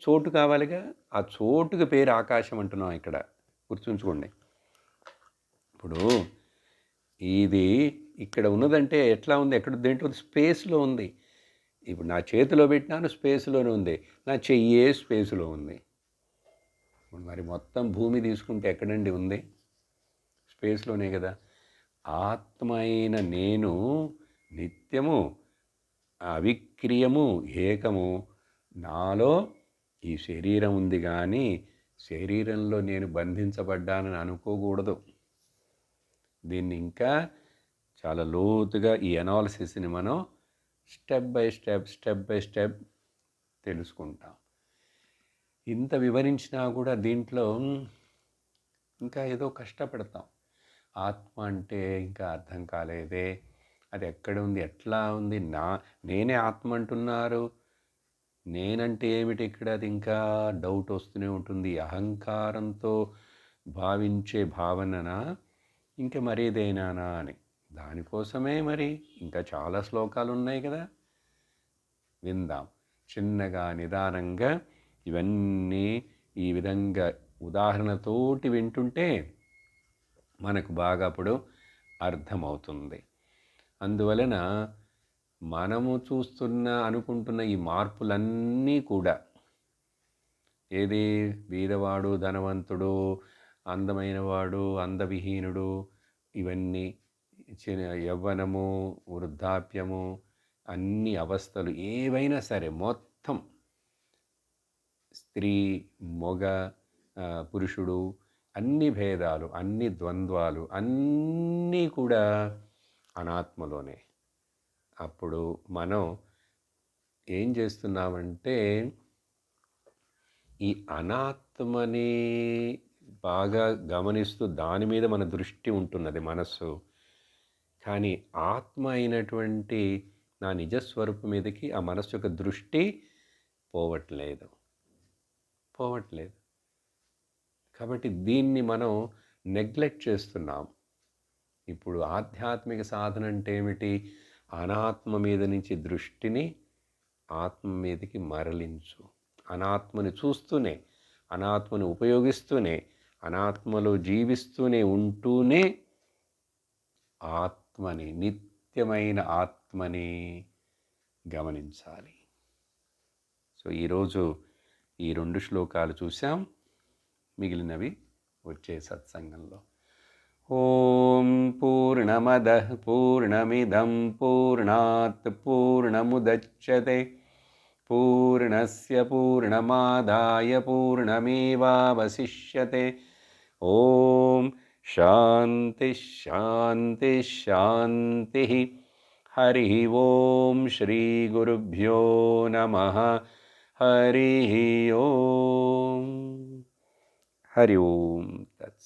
చోటు కావాలిగా. ఆ చోటుకి పేరు ఆకాశం అంటున్నాం ఇక్కడ, గుర్తుంచుకోండి. ఇప్పుడు ఇది ఇక్కడ ఉన్నదంటే ఎట్లా ఉంది? ఎక్కడ దేంట్లో? స్పేస్లో ఉంది. ఇప్పుడు నా చేతిలో పెట్టినాను, స్పేస్లోనే ఉంది. నా చెయ్యే స్పేస్లో ఉంది. మరి మొత్తం భూమి తీసుకుంటే ఎక్కడండి ఉంది? స్పేస్లోనే కదా. ఆత్మ అయిన నేను నిత్యము, అవిక్రియము, ఏకము. నాలో ఈ శరీరం ఉంది, కానీ శరీరంలో నేను బంధించబడ్డానని అనుకోకూడదు. దీన్ని ఇంకా చాలా లోతుగా ఈ అనాలిసిస్ని మనం స్టెప్ బై స్టెప్ తెలుసుకుంటాం. ఇంత వివరించినా కూడా దీంట్లో ఇంకా ఏదో కష్టపడతాం. ఆత్మ అంటే ఇంకా అర్థం కాలేదే, అది ఎక్కడ ఉంది, ఎట్లా ఉంది, నేనే ఆత్మ అంటున్నారు, నేనంటే ఏమిటి ఇక్కడ? అది ఇంకా డౌట్ వస్తూనే ఉంటుంది. అహంకారంతో భావించే భావననా, ఇంకా మరేదైనానా అని. దానికోసమే మరి ఇంకా చాలా శ్లోకాలు ఉన్నాయి కదా, విందాం. చిన్నగా నిదానంగా ఇవన్నీ ఈ విధంగా ఉదాహరణతోటి వింటుంటే మనకు బాగా అప్పుడు అర్థమవుతుంది. అందువలన మనము అనుకుంటున్న ఈ మార్పులన్నీ కూడా ఏది బీదవాడు ధనవంతుడు, అందమైనవాడు అందవిహీనుడు, ఇవన్నీ యవ్వనము వృద్ధాప్యము అన్ని అవస్థలు ఏవైనా సరే మొత్తం స్త్రీ మొగ పురుషుడు అన్ని భేదాలు అన్ని ద్వంద్వాలు అన్నీ కూడా అనాత్మలోనే. అప్పుడు మనం ఏం చేస్తున్నామంటే ఈ అనాత్మని బాగా గమనిస్తూ దాని మీద మన దృష్టి ఉంటున్నది మనస్సు. కానీ ఆత్మ అయినటువంటి నా నిజస్వరూపం మీదకి ఆ మనస్సు యొక్క దృష్టి పోవట్లేదు. కాబట్టి దీన్ని మనం నెగ్లెక్ట్ చేస్తున్నాం. ఇప్పుడు ఆధ్యాత్మిక సాధన అంటే ఏమిటి? అనాత్మ మీద నుంచి దృష్టిని ఆత్మ మీదకి మరలించు. అనాత్మని చూస్తూనే, అనాత్మని ఉపయోగిస్తూనే, అనాత్మలో జీవిస్తూనే ఉంటూనే ఆత్మని, నిత్యమైన ఆత్మని గమనించాలి. సో ఈరోజు ఈ 2 శ్లోకాలు చూసాం. మిగిలినవి వచ్చే సత్సంగంలో. ఓం పూర్ణమదః పూర్ణమిదం పూర్ణాత్ పూర్ణముదచ్యతే పూర్ణస్య పూర్ణమాదాయ పూర్ణమేవావశిష్యతే. ఓం శాంతి శాంతి శాంతి. హరి ఓం శ్రీ గురుభ్యో నమః. హరి ఓం. హరి ఓం తత్.